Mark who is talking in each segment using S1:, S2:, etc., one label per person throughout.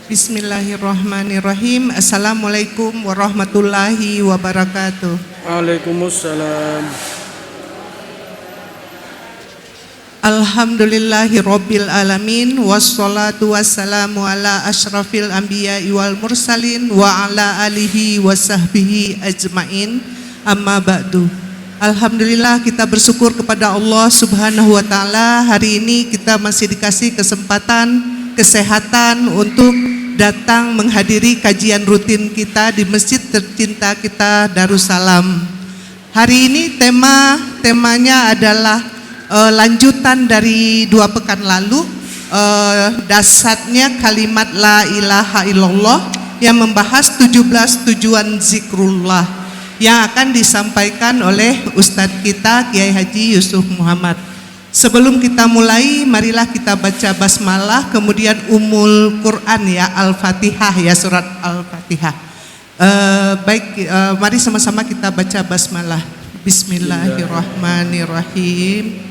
S1: Bismillahirrahmanirrahim. Assalamualaikum warahmatullahi wabarakatuh.
S2: Waalaikumsalam.
S1: Alhamdulillahi rabbil alamin. Wassalatu wassalamu ala ashrafil anbiya'i wal mursalin wa ala alihi wa sahbihi ajmain. Amma ba'du. Alhamdulillah, kita bersyukur kepada Allah Subhanahu wa ta'ala. Hari ini kita masih dikasih kesempatan kesehatan untuk datang menghadiri kajian rutin kita di masjid tercinta kita Darussalam. Hari ini temanya adalah lanjutan dari 2 pekan lalu, dasarnya kalimat la ilaha illallah yang membahas 17 tujuan zikrullah yang akan disampaikan oleh Ustadz kita Kiai Haji Yusuf Muhammad. Sebelum kita mulai, marilah kita baca basmalah, kemudian Ummul Quran ya, Al-Fatihah ya, surat Al-Fatihah. Mari sama-sama kita baca basmalah. Bismillahirrahmanirrahim.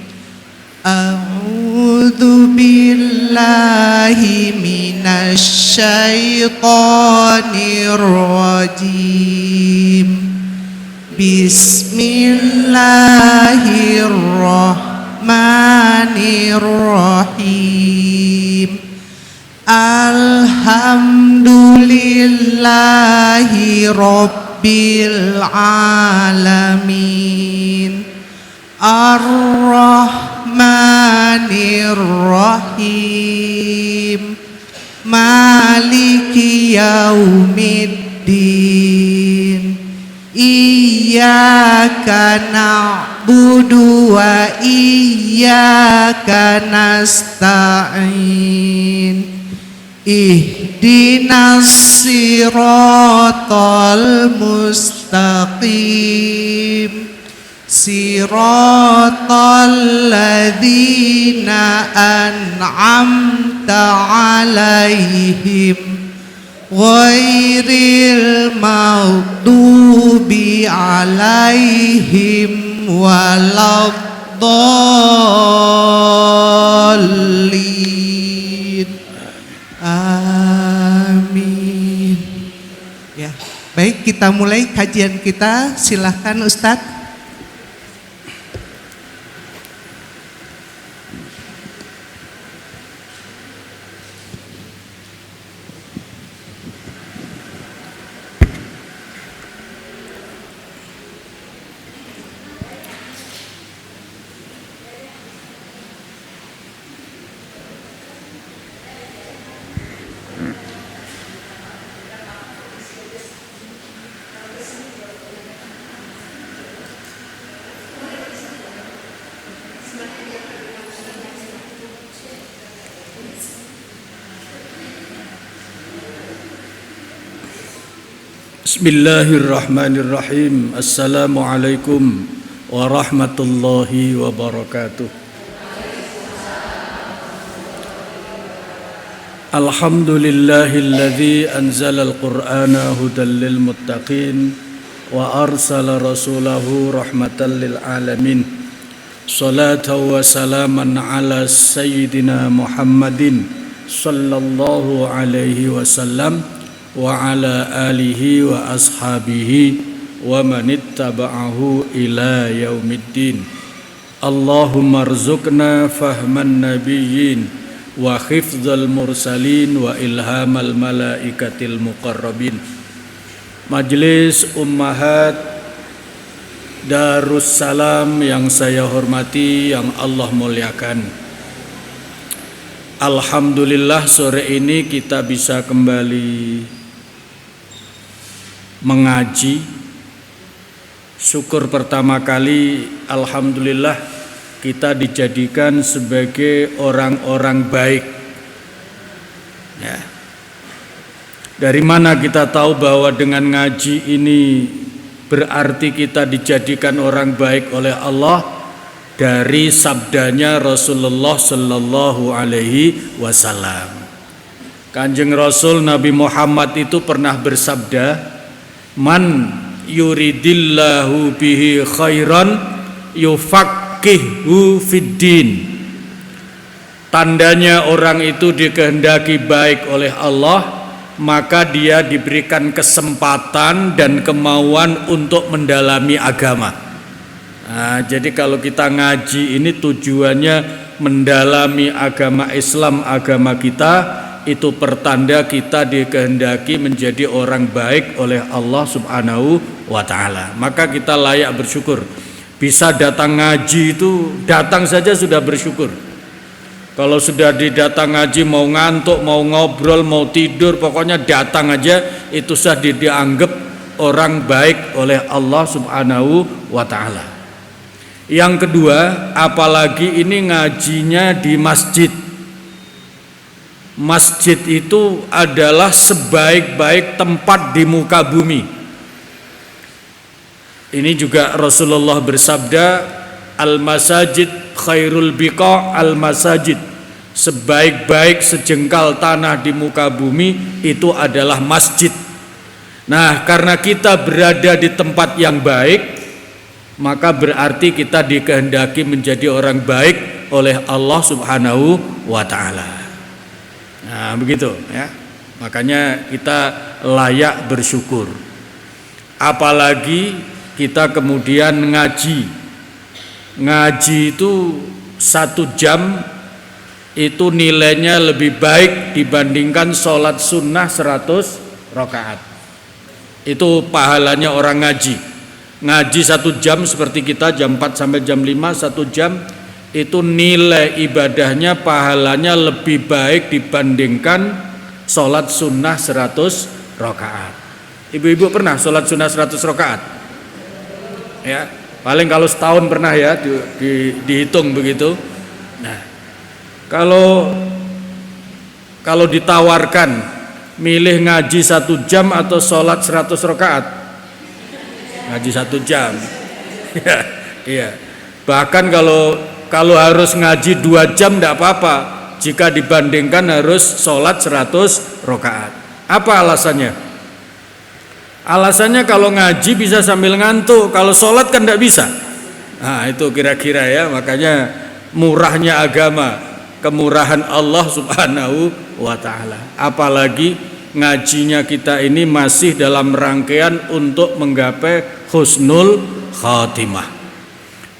S1: A'udzu billahi minasy syaithanir rajim. Bismillahirrahmanirrahim. Alhamdulillahi rabbil alamin. Ar-Rahmanir-Rahim. Maliki yaumiddin. Iyyaka na'budu wa iyyaka nasta'in. Ihdinas siratal mustaqim. Siratal ladzina an'amta 'alaihim ghairil maghdubi 'alaihim waladdallin. Amin. Ya, baik, kita mulai kajian kita. Silahkan Ustadz.
S2: Bismillahirrahmanirrahim. Assalamualaikum warahmatullahi wabarakatuh. Alhamdulillahilladzi anzala al-Qur'ana hudan lil muttaqin wa arsala rasulahu rahmatan lil alamin. Salatan wa salaman ala sayyidina Muhammadin sallallahu alaihi wasallam wa ala alihi wa ashabihi wa man ittaba'ahu ila yaumiddin. Allahumma rzuqna fahman nabiyyin wa hifdzal mursalin wa ilhamal malaikatil muqarrabin. Majelis Ummahat Darussalam yang saya hormati, yang Allah muliakan. Alhamdulillah, sore ini kita bisa kembali mengaji. Syukur pertama kali, alhamdulillah, kita dijadikan sebagai orang-orang baik ya. Dari mana kita tahu bahwa dengan ngaji ini berarti kita dijadikan orang baik oleh Allah? Dari sabdanya Rasulullah sallallahu alaihi wasallam. Kanjeng Rasul Nabi Muhammad itu pernah bersabda, man yuridillahu bihi khairan yufaqihu fiddin. Tandanya orang itu dikehendaki baik oleh Allah, maka dia diberikan kesempatan dan kemauan untuk mendalami agama. Nah, jadi kalau kita ngaji ini tujuannya mendalami agama Islam, agama kita, itu pertanda kita dikehendaki menjadi orang baik oleh Allah Subhanahu wa ta'ala. Maka kita layak bersyukur. Bisa datang ngaji itu, datang saja sudah bersyukur. Kalau sudah didatang ngaji, mau ngantuk, mau ngobrol, mau tidur, pokoknya datang aja, itu sudah dianggap orang baik oleh Allah Subhanahu wa ta'ala. Yang kedua, apalagi ini ngajinya di masjid. Masjid itu adalah sebaik-baik tempat di muka bumi. Ini juga Rasulullah bersabda, al-masajid khairul biqa al-masajid. Sebaik-baik sejengkal tanah di muka bumi itu adalah masjid. Nah, karena kita berada di tempat yang baik, maka berarti kita dikehendaki menjadi orang baik oleh Allah Subhanahu wa ta'ala. Nah, begitu ya. Makanya kita layak bersyukur. Apalagi kita kemudian ngaji. Ngaji itu 1 jam itu nilainya lebih baik dibandingkan sholat sunnah 100 rakaat. Itu pahalanya orang ngaji. Ngaji 1 jam seperti kita jam 4 sampai jam 5, 1 jam itu nilai ibadahnya, pahalanya lebih baik dibandingkan sholat sunnah 100 rakaat. Ibu-ibu pernah sholat sunnah 100 rakaat? Ya, paling kalau setahun pernah ya, dihitung begitu. Nah, kalau ditawarkan milih ngaji 1 jam atau sholat 100 rakaat, ngaji 1 jam. Iya. Bahkan kalau harus ngaji 2 jam tidak apa-apa jika dibandingkan harus sholat 100 rakaat. Apa alasannya? Alasannya kalau ngaji bisa sambil ngantuk, kalau sholat kan tidak bisa. Nah, itu kira-kira ya, makanya murahnya agama, kemurahan Allah Subhanahu wa ta'ala. Apalagi ngajinya kita ini masih dalam rangkaian untuk menggapai husnul khatimah.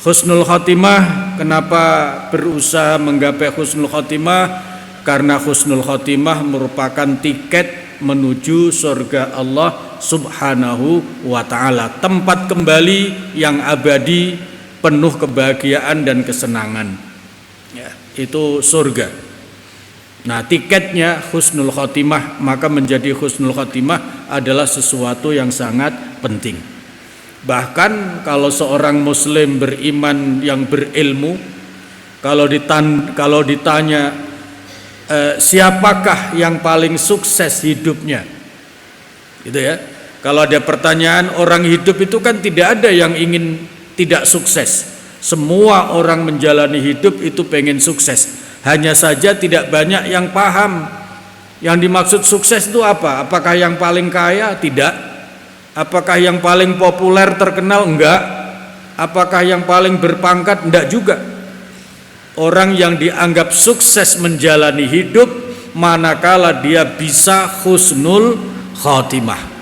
S2: Husnul Khotimah, kenapa berusaha menggapai husnul khotimah? Karena husnul khotimah merupakan tiket menuju surga Allah Subhanahu wa ta'ala, tempat kembali yang abadi, penuh kebahagiaan dan kesenangan ya, itu surga. Nah, tiketnya husnul khotimah, maka menjadi husnul khotimah adalah sesuatu yang sangat penting. Bahkan kalau seorang muslim beriman yang berilmu, kalau ditanya siapakah yang paling sukses hidupnya, gitu ya. Kalau ada pertanyaan, orang hidup itu kan tidak ada yang ingin tidak sukses. Semua orang menjalani hidup itu pengen sukses. Hanya saja tidak banyak yang paham yang dimaksud sukses itu apa. Apakah yang paling kaya? Tidak. Apakah yang paling populer terkenal? Enggak. Apakah yang paling berpangkat? Enggak juga. Orang yang dianggap sukses menjalani hidup manakala dia bisa husnul khotimah.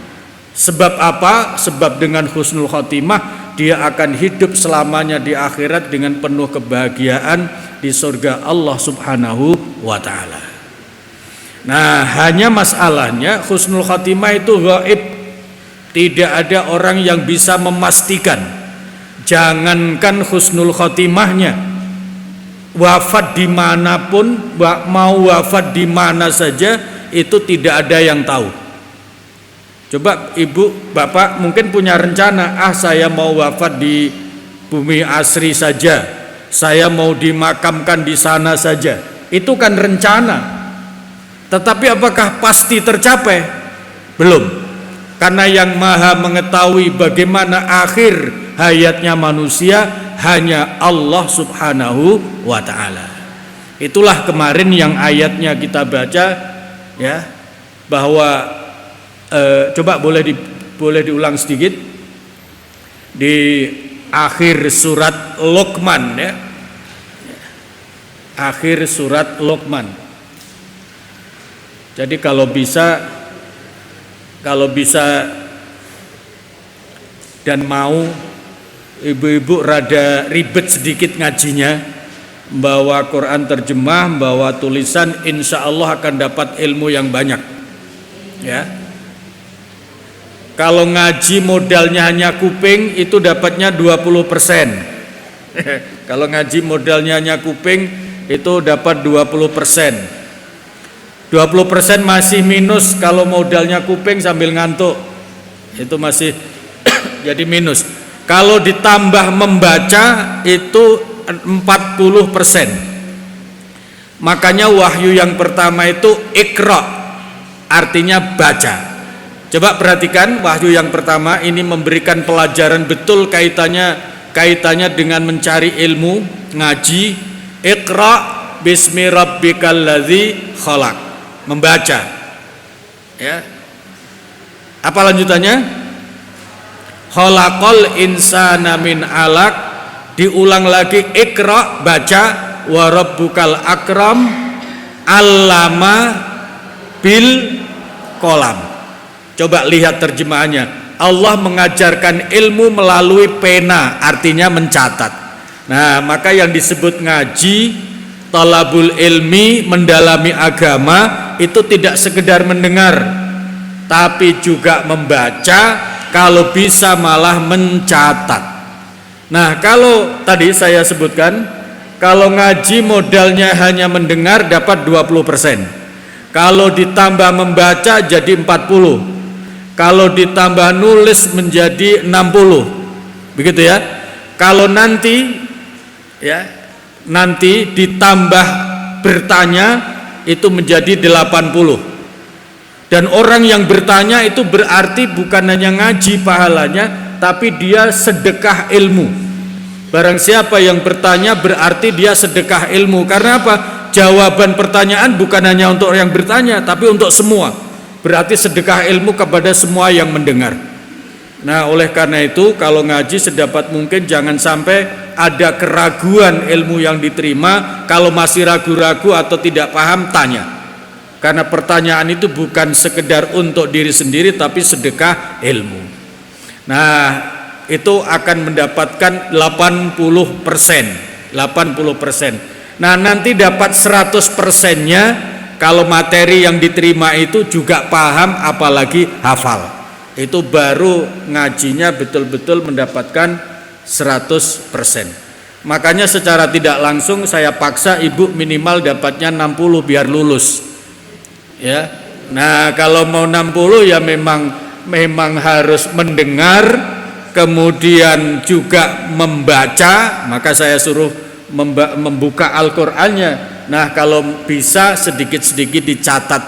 S2: Sebab apa? Sebab dengan husnul khotimah dia akan hidup selamanya di akhirat dengan penuh kebahagiaan di surga Allah Subhanahu wa ta'ala. Nah, hanya masalahnya husnul khotimah itu gaib. Tidak ada orang yang bisa memastikan. Jangankan husnul khotimahnya, wafat dimanapun, mau wafat di mana saja, itu tidak ada yang tahu. Coba ibu, bapak mungkin punya rencana, saya mau wafat di bumi asri saja, saya mau dimakamkan di sana saja. Itu kan rencana. Tetapi apakah pasti tercapai? Belum. Karena yang maha mengetahui bagaimana akhir hayatnya manusia hanya Allah Subhanahu wa ta'ala. Itulah kemarin yang ayatnya kita baca ya, bahwa coba boleh diulang sedikit di akhir surat Luqman ya. Akhir surat Luqman. Jadi kalau bisa kalau bisa dan mau, ibu-ibu rada ribet sedikit ngajinya, bawa Quran terjemah, bawa tulisan, insya Allah akan dapat ilmu yang banyak. Ya, kalau ngaji modalnya hanya kuping, itu dapatnya 20%. Kalau ngaji modalnya hanya kuping, itu dapat 20%. 20% masih minus kalau modalnya kuping sambil ngantuk, itu masih jadi minus. Kalau ditambah membaca itu 40%. Makanya wahyu yang pertama itu Iqra, artinya baca. Coba perhatikan wahyu yang pertama ini memberikan pelajaran betul kaitannya dengan mencari ilmu, ngaji. Iqra bismi rabbikal ladzi khalaq, membaca. Ya. Apa lanjutannya? Khalaqal insana min alaq, diulang lagi Iqra, baca, wa rabbukal akram allama bil qalam. Coba lihat terjemahannya. Allah mengajarkan ilmu melalui pena, artinya mencatat. Nah, maka yang disebut ngaji, talabul ilmi, mendalami agama, itu tidak sekedar mendengar, tapi juga membaca, kalau bisa malah mencatat. Nah, kalau tadi saya sebutkan, kalau ngaji modalnya hanya mendengar dapat 20%. Kalau ditambah membaca jadi 40. Kalau ditambah nulis menjadi 60. Begitu ya. Kalau nanti ditambah bertanya itu menjadi 80. Dan orang yang bertanya itu berarti bukan hanya ngaji pahalanya, tapi dia sedekah ilmu. Barang siapa yang bertanya berarti dia sedekah ilmu. Karena apa? Jawaban pertanyaan bukan hanya untuk yang bertanya, tapi untuk semua. Berarti sedekah ilmu kepada semua yang mendengar. Nah, oleh karena itu kalau ngaji sedapat mungkin jangan sampai ada keraguan ilmu yang diterima. Kalau masih ragu-ragu atau tidak paham, tanya. Karena pertanyaan itu bukan sekedar untuk diri sendiri, tapi sedekah ilmu. Nah, itu akan mendapatkan 80%. Nah, nanti dapat 100%-nya kalau materi yang diterima itu juga paham, apalagi hafal. Itu baru ngajinya betul-betul mendapatkan 100%. Makanya secara tidak langsung saya paksa ibu minimal dapatnya 60 biar lulus. Ya, nah kalau mau 60 ya memang harus mendengar, kemudian juga membaca. Maka saya suruh membuka Al-Qur'annya. Nah, kalau bisa sedikit-sedikit dicatat.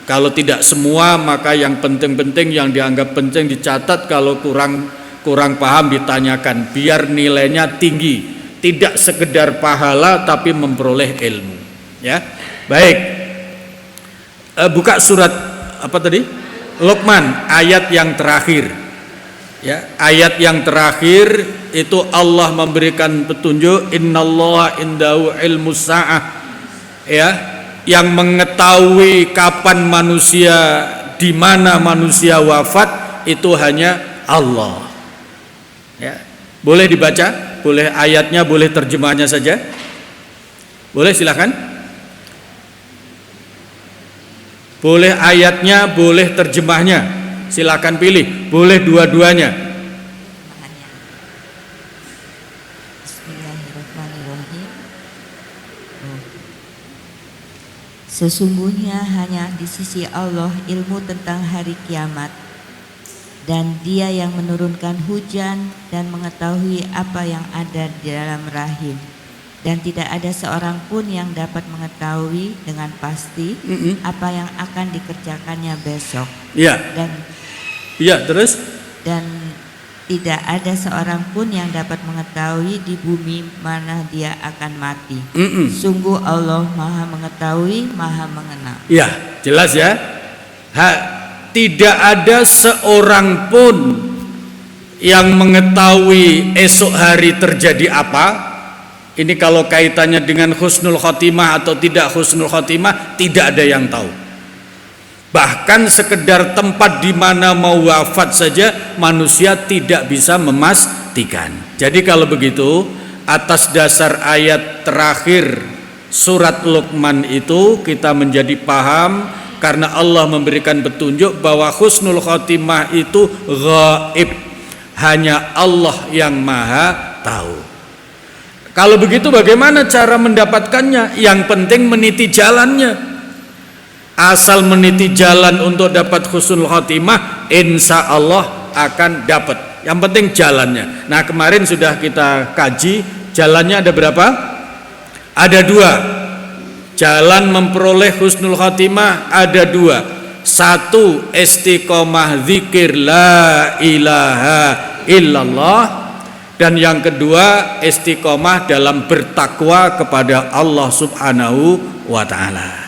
S2: Kalau tidak semua, maka yang penting-penting, yang dianggap penting dicatat. Kalau kurang paham ditanyakan, biar nilainya tinggi. Tidak sekedar pahala tapi memperoleh ilmu. Ya, baik. Buka surat apa tadi? Luqman, ayat yang terakhir. Ya, ayat yang terakhir itu Allah memberikan petunjuk, innallaha indahu ilmus sa'ah. Ya, yang mengetahui kapan manusia, di mana manusia wafat itu hanya Allah. Ya. Boleh dibaca, boleh ayatnya, boleh terjemahnya saja. Boleh, silakan. Boleh ayatnya, boleh terjemahnya. Silakan pilih, boleh dua-duanya.
S3: Bismillahirrahmanirrahim. Sesungguhnya hanya di sisi Allah ilmu tentang hari kiamat, dan Dia yang menurunkan hujan dan mengetahui apa yang ada di dalam rahim. Dan tidak ada seorang pun yang dapat mengetahui dengan pasti apa yang akan dikerjakannya besok.
S2: Iya. Terus?
S3: Dan tidak ada seorang pun yang dapat mengetahui di bumi mana dia akan mati. Sungguh Allah Maha mengetahui, Maha mengenal.
S2: Iya, jelas ya. Tidak ada seorang pun yang mengetahui esok hari terjadi apa. Ini kalau kaitannya dengan husnul khotimah atau tidak husnul khotimah, tidak ada yang tahu. Bahkan sekedar tempat di mana mau wafat saja manusia tidak bisa memastikan. Jadi kalau begitu, atas dasar ayat terakhir surat Luqman itu kita menjadi paham, karena Allah memberikan petunjuk bahwa husnul khotimah itu ghaib, hanya Allah yang maha tahu. Kalau begitu bagaimana cara mendapatkannya? Yang penting meniti jalannya. Asal meniti jalan untuk dapat husnul khotimah, insya Allah akan dapat. Yang penting jalannya. Nah, kemarin sudah kita kaji, jalannya ada berapa? Ada 2. Jalan memperoleh husnul khotimah ada 2. 1, istiqomah zikir la ilaha illallah, dan yang kedua istiqomah dalam bertakwa kepada Allah Subhanahu wa ta'ala.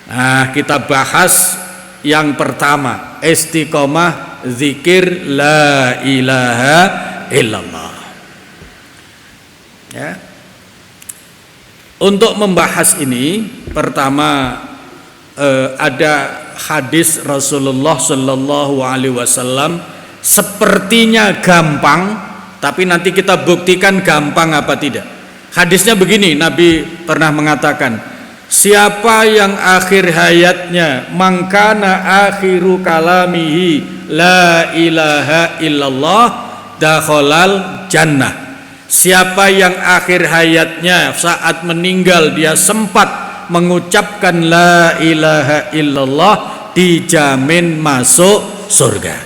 S2: Nah, kita bahas yang pertama, istiqomah zikir la ilaha illallah. Ya. Untuk membahas ini, pertama ada hadis Rasulullah Shallallahu Alaihi Wasallam, sepertinya gampang, tapi nanti kita buktikan gampang apa tidak. Hadisnya begini, Nabi pernah mengatakan, siapa yang akhir hayatnya mangkana akhiru kalamihi la ilaha illallah dakhalal jannah. Siapa yang akhir hayatnya saat meninggal dia sempat mengucapkan la ilaha illallah, dijamin masuk surga.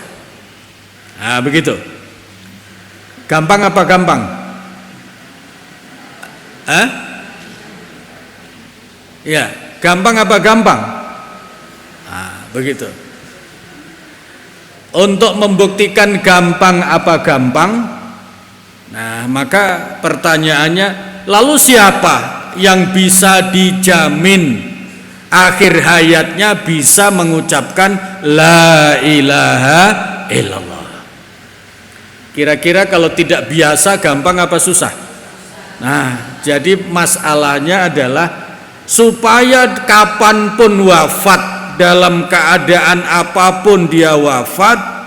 S2: Nah, begitu. Gampang apa gampang? Ya, gampang apa gampang? Nah, begitu. Untuk membuktikan gampang apa gampang, nah maka pertanyaannya, lalu siapa yang bisa dijamin akhir hayatnya bisa mengucapkan la ilaha illallah? Kira-kira kalau tidak biasa gampang apa susah? Nah, jadi masalahnya adalah supaya kapanpun wafat, dalam keadaan apapun dia wafat,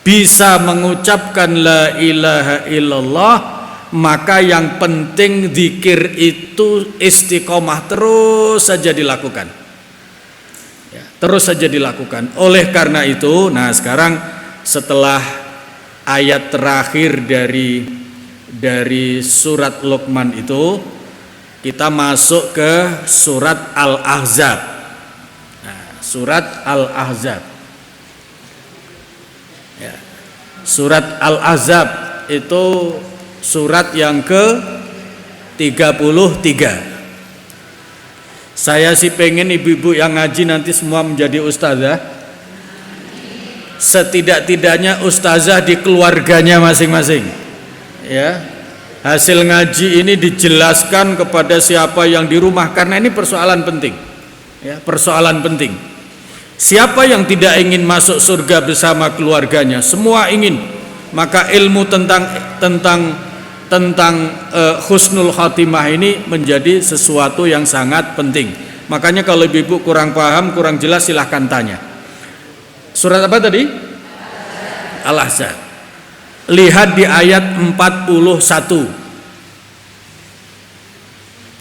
S2: bisa mengucapkan la ilaha illallah, maka yang penting zikir itu istiqomah terus saja dilakukan. Ya, terus saja dilakukan. Oleh karena itu, nah sekarang setelah ayat terakhir dari surat Luqman itu, kita masuk ke surat Al-Ahzab. Nah, surat Al-Ahzab. Ya. Surat Al-Ahzab itu surat yang ke-33. Saya sih pengen ibu-ibu yang ngaji nanti semua menjadi ustazah. Setidak-tidaknya ustazah di keluarganya masing-masing. Ya. Hasil ngaji ini dijelaskan kepada siapa yang di rumah, karena ini persoalan penting. Ya, persoalan penting. Siapa yang tidak ingin masuk surga bersama keluarganya? Semua ingin. Maka ilmu tentang husnul khatimah ini menjadi sesuatu yang sangat penting. Makanya kalau ibu kurang paham, kurang jelas, silahkan tanya. Surat apa tadi? Al-Ahzab. Lihat di ayat 41.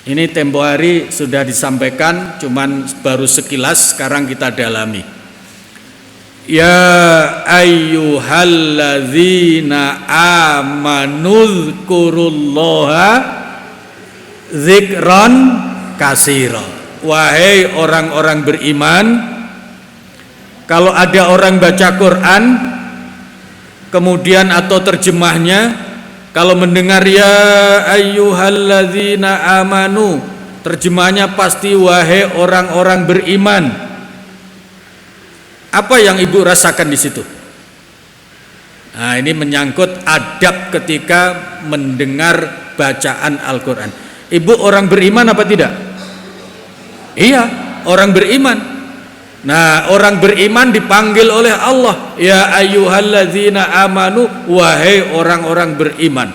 S2: Ini tempo hari sudah disampaikan, cuman baru sekilas, sekarang kita dalami. Ya ayyuhalladzina amanu dzkurullaha dzikran katsira. Wahai orang-orang beriman, kalau ada orang baca Quran kemudian atau terjemahnya, kalau mendengar ya ayyuhalladzina amanu, terjemahnya pasti wahai orang-orang beriman. Apa yang ibu rasakan di situ? Nah, ini menyangkut adab ketika mendengar bacaan Al-Quran. Ibu orang beriman apa tidak? Iya, orang beriman. Nah, orang beriman dipanggil oleh Allah, ya ayyuhalladzina amanu, wahai orang-orang beriman.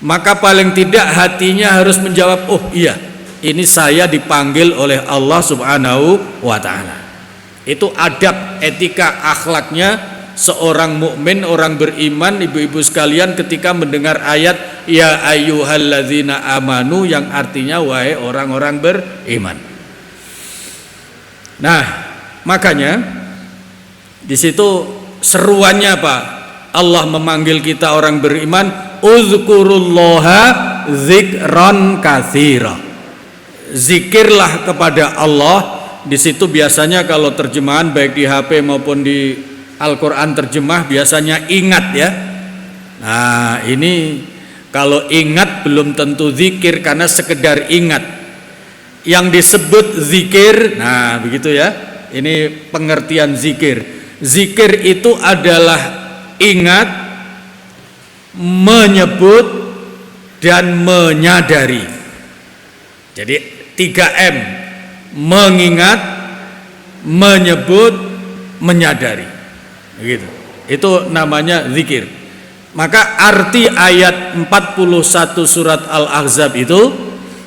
S2: Maka paling tidak hatinya harus menjawab, oh iya, ini saya dipanggil oleh Allah Subhanahu wa ta'ala. Itu adab, etika, akhlaknya seorang mukmin, orang beriman, ibu-ibu sekalian, ketika mendengar ayat ya ayyuhalladzina amanu, yang artinya wahai orang-orang beriman. Nah, makanya di situ seruannya apa? Allah memanggil kita orang beriman, uzkurullaha zikran katsira. Zikirlah kepada Allah. Di situ biasanya kalau terjemahan baik di HP maupun di Al-Quran terjemah biasanya ingat ya. Nah, ini kalau ingat belum tentu zikir, karena sekedar ingat. Yang disebut zikir, nah begitu ya. Ini pengertian zikir. Zikir itu adalah ingat, menyebut, dan menyadari. Jadi 3M: mengingat, menyebut, menyadari. Begitu. Itu namanya zikir. Maka arti ayat 41 surat Al-Ahzab itu,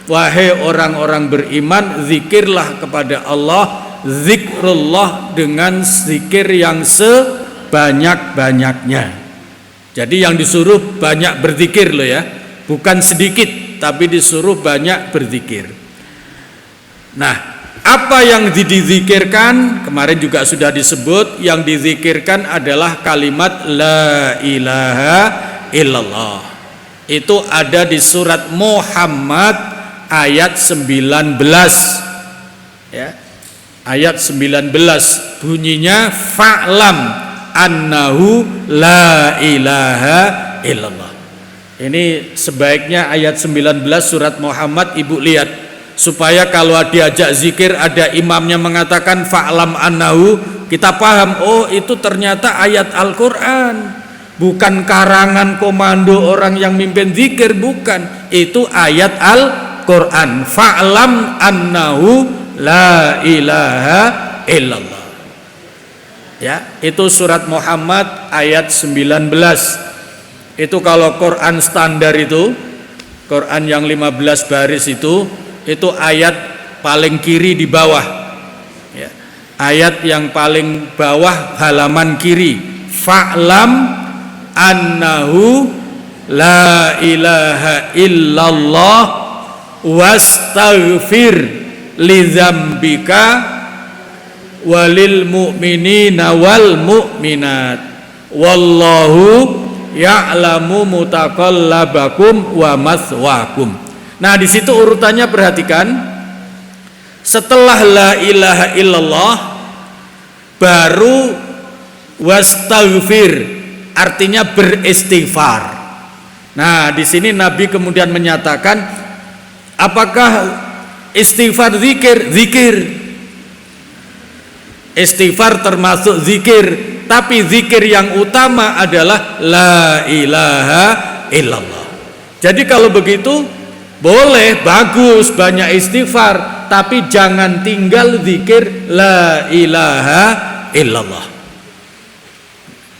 S2: wahai orang-orang beriman, zikirlah kepada Allah, zikrullah dengan zikir yang sebanyak-banyaknya. Jadi yang disuruh banyak berzikir loh ya, bukan sedikit, tapi disuruh banyak berzikir. Nah, apa yang dizikirkan kemarin juga sudah disebut. Yang dizikirkan adalah kalimat la ilaha illallah. Itu ada di surat Muhammad ayat 19 ya. Ayat 19 bunyinya fa'lam annahu la ilaha illallah. Ini sebaiknya ayat 19 surat Muhammad ibu lihat, supaya kalau diajak zikir ada imamnya mengatakan fa'lam annahu, kita paham, oh itu ternyata ayat Al-Quran, bukan karangan komando orang yang mimpin zikir, bukan, itu ayat Al-Quran. Fa'lam annahu la ilaha illallah ya. Itu surat Muhammad ayat 19. Itu kalau Quran standar itu, Quran yang 15 baris itu ayat paling kiri di bawah ya. Ayat yang paling bawah halaman kiri, fa'lam annahu la ilaha illallah wastaghfir lidzambika walil mu'minina wal mu'minat wallahu ya'lamu mutaqallabakum wa maswaakum. Nah, di situ urutannya perhatikan. Setelah la ilaha illallah baru wastaghfir, artinya beristighfar. Nah, di sini Nabi kemudian menyatakan, apakah istighfar zikir? Zikir. Istighfar termasuk zikir, tapi zikir yang utama adalah la ilaha illallah. Jadi kalau begitu boleh, bagus, banyak istighfar, tapi jangan tinggal zikir la ilaha illallah.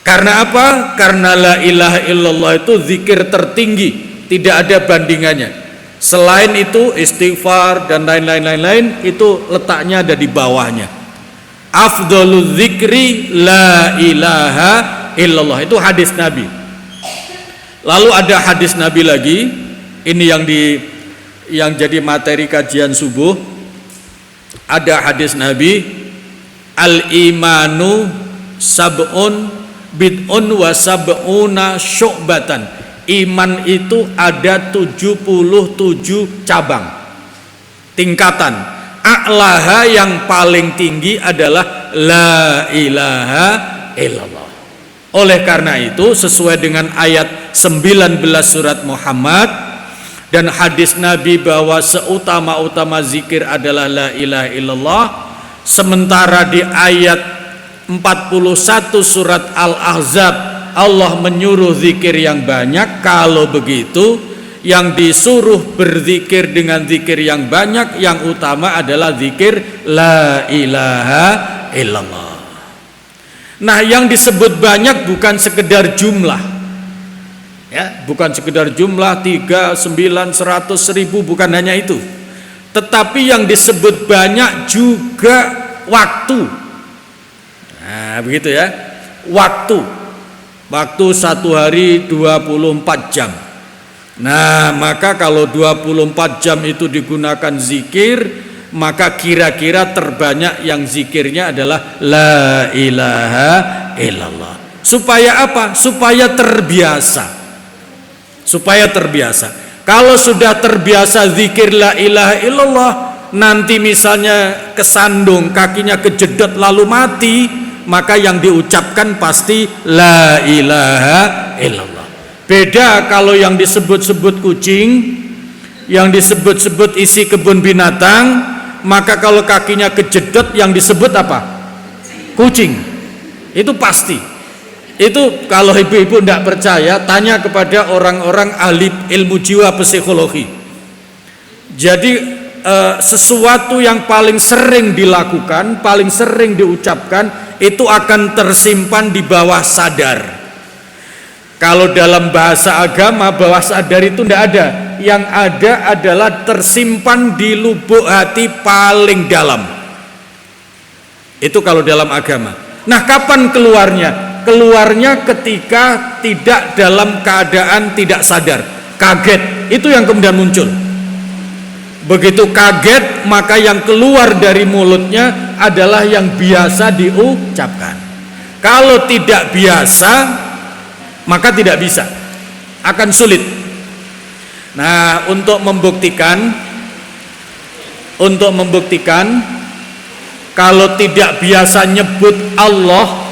S2: Karena apa? Karena la ilaha illallah itu zikir tertinggi, tidak ada bandingannya. Selain itu istighfar dan lain-lain itu letaknya ada di bawahnya. Afdhalul zikri la ilaha illallah, itu hadis Nabi. Lalu ada hadis Nabi lagi, ini yang jadi materi kajian subuh. Ada hadis Nabi, al imanu sab'un bid'un wa sab'una syu'batan. Iman itu ada 77 cabang, tingkatan. A'laha yang paling tinggi adalah la ilaha illallah. Oleh karena itu, sesuai dengan ayat 19 surat Muhammad dan hadis Nabi bahwa seutama-utama zikir adalah la ilaha illallah, sementara di ayat 41 surat Al-Ahzab Allah menyuruh zikir yang banyak. Kalau begitu, yang disuruh berzikir dengan zikir yang banyak, yang utama adalah zikir la ilaha illallah. Nah, yang disebut banyak bukan sekedar jumlah ya, bukan sekedar jumlah 3, 9, 100, 1000, bukan hanya itu. Tetapi yang disebut banyak juga waktu. Nah, begitu ya. Waktu satu hari 24 jam. Nah, maka kalau 24 jam itu digunakan zikir, maka kira-kira terbanyak yang zikirnya adalah la ilaha illallah. Supaya apa? Supaya terbiasa. Kalau sudah terbiasa zikir la ilaha illallah, nanti misalnya kesandung, kakinya kejedot lalu mati, maka yang diucapkan pasti la ilaha illallah. Beda kalau yang disebut-sebut kucing, yang disebut-sebut isi kebun binatang, maka kalau kakinya kejedot yang disebut apa? Kucing. Itu pasti. Itu kalau ibu-ibu tidak percaya, tanya kepada orang-orang ahli ilmu jiwa psikologi. Jadi sesuatu yang paling sering dilakukan, paling sering diucapkan, itu akan tersimpan di bawah sadar. Kalau dalam bahasa agama, bawah sadar itu tidak ada. Yang ada adalah tersimpan di lubuk hati paling dalam. Itu kalau dalam agama. Nah, kapan keluarnya? Keluarnya ketika tidak dalam keadaan tidak sadar, kaget. Itu yang kemudian muncul. Begitu kaget, maka yang keluar dari mulutnya adalah yang biasa diucapkan. Kalau tidak biasa, maka tidak bisa, akan sulit. Nah, untuk membuktikan kalau tidak biasa nyebut Allah,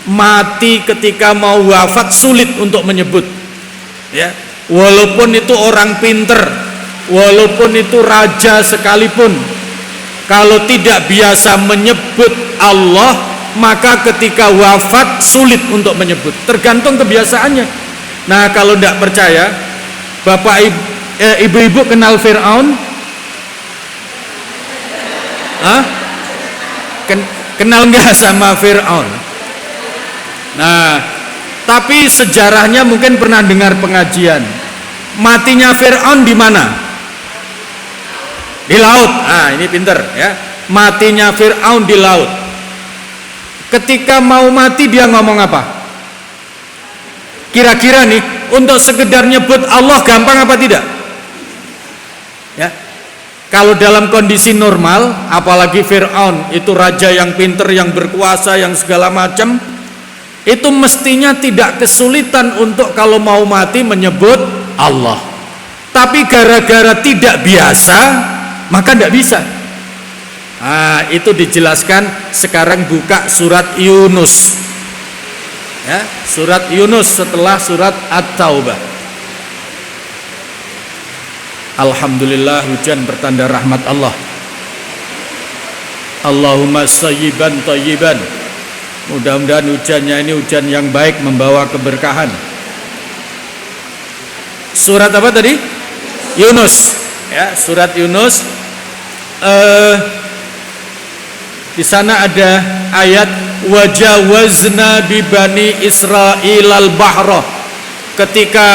S2: mati ketika mau wafat sulit untuk menyebut. Ya, walaupun itu orang pinter, walaupun itu raja sekalipun, kalau tidak biasa menyebut Allah, maka ketika wafat sulit untuk menyebut. Tergantung kebiasaannya. Nah, kalau tidak percaya, bapak ibu-ibu kenal Fir'aun? Kenal nggak sama Fir'aun? Nah, tapi sejarahnya mungkin pernah dengar pengajian. Matinya Fir'aun di mana? Di laut. Nah, ini pinter ya. Matinya Fir'aun di laut. Ketika mau mati dia ngomong apa? Kira-kira nih, untuk sekedar nyebut Allah gampang apa tidak? Ya. Kalau dalam kondisi normal, apalagi Fir'aun itu raja yang pinter, yang berkuasa, yang segala macam, itu mestinya tidak kesulitan untuk kalau mau mati menyebut Allah. Tapi gara-gara tidak biasa, maka tidak bisa. Nah, itu dijelaskan. Sekarang buka surat Yunus ya, surat Yunus setelah surat At-Taubah. Alhamdulillah, hujan bertanda rahmat Allah. Allahumma sayyiban tayyiban. Mudah-mudahan hujannya ini hujan yang baik, membawa keberkahan. Surat apa tadi? Yunus ya, surat Yunus. Di sana ada ayat wajawazna bi bani Israil al-bahra, ketika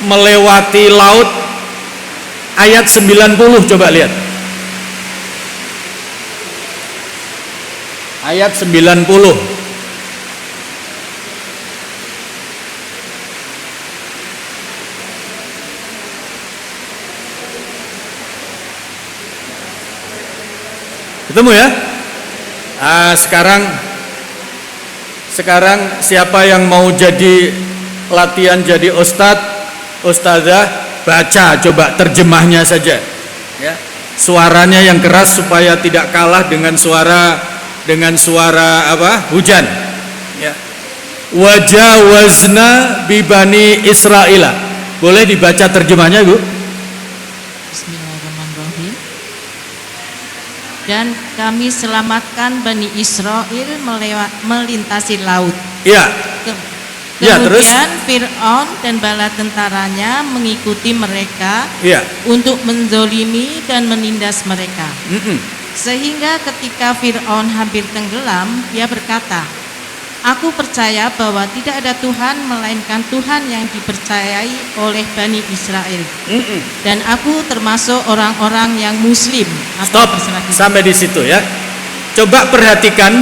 S2: melewati laut. Ayat 90, coba lihat. Ayat 90. Ketemu ya? Sekarang siapa yang mau jadi latihan jadi ustadzah, baca coba terjemahnya saja ya. Suaranya yang keras supaya tidak kalah dengan suara apa? Hujan ya. Wajawazna bi bani Israila. Boleh dibaca terjemahnya, Bu?
S3: Bismillahirrahmanirrahim. Dan kami selamatkan Bani Israel melintasi laut.
S2: Iya.
S3: Kemudian Fir'aun dan bala tentaranya mengikuti mereka untuk menzolimi dan menindas mereka. Sehingga ketika Fir'aun hampir tenggelam, dia berkata, "Aku percaya bahwa tidak ada Tuhan melainkan Tuhan yang dipercayai oleh Bani Israel. Dan aku termasuk orang-orang yang Muslim."
S2: Stop, sampai di situ ya. Coba perhatikan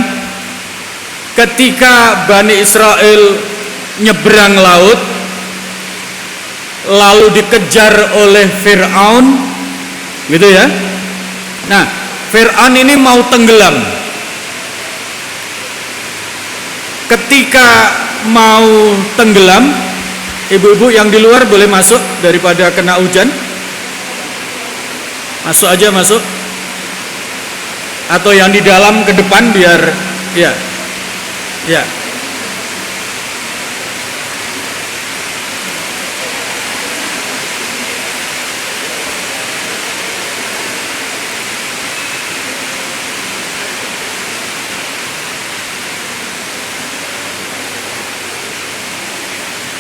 S2: ketika Bani Israel nyebrang laut lalu dikejar oleh Fir'aun, gitu ya. Nah, Fir'aun ini mau tenggelam. Ketika mau tenggelam, ibu-ibu yang di luar boleh masuk daripada kena hujan. Masuk aja, masuk. Atau yang di dalam ke depan biar ya. Ya.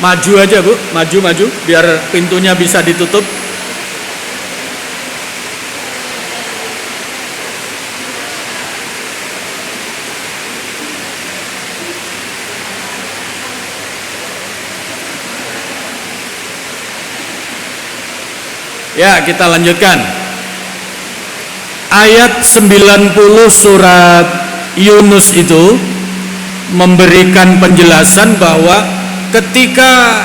S2: Maju aja Bu, maju biar pintunya bisa ditutup. Ya, kita lanjutkan. Ayat 90 surat Yunus itu memberikan penjelasan bahwa ketika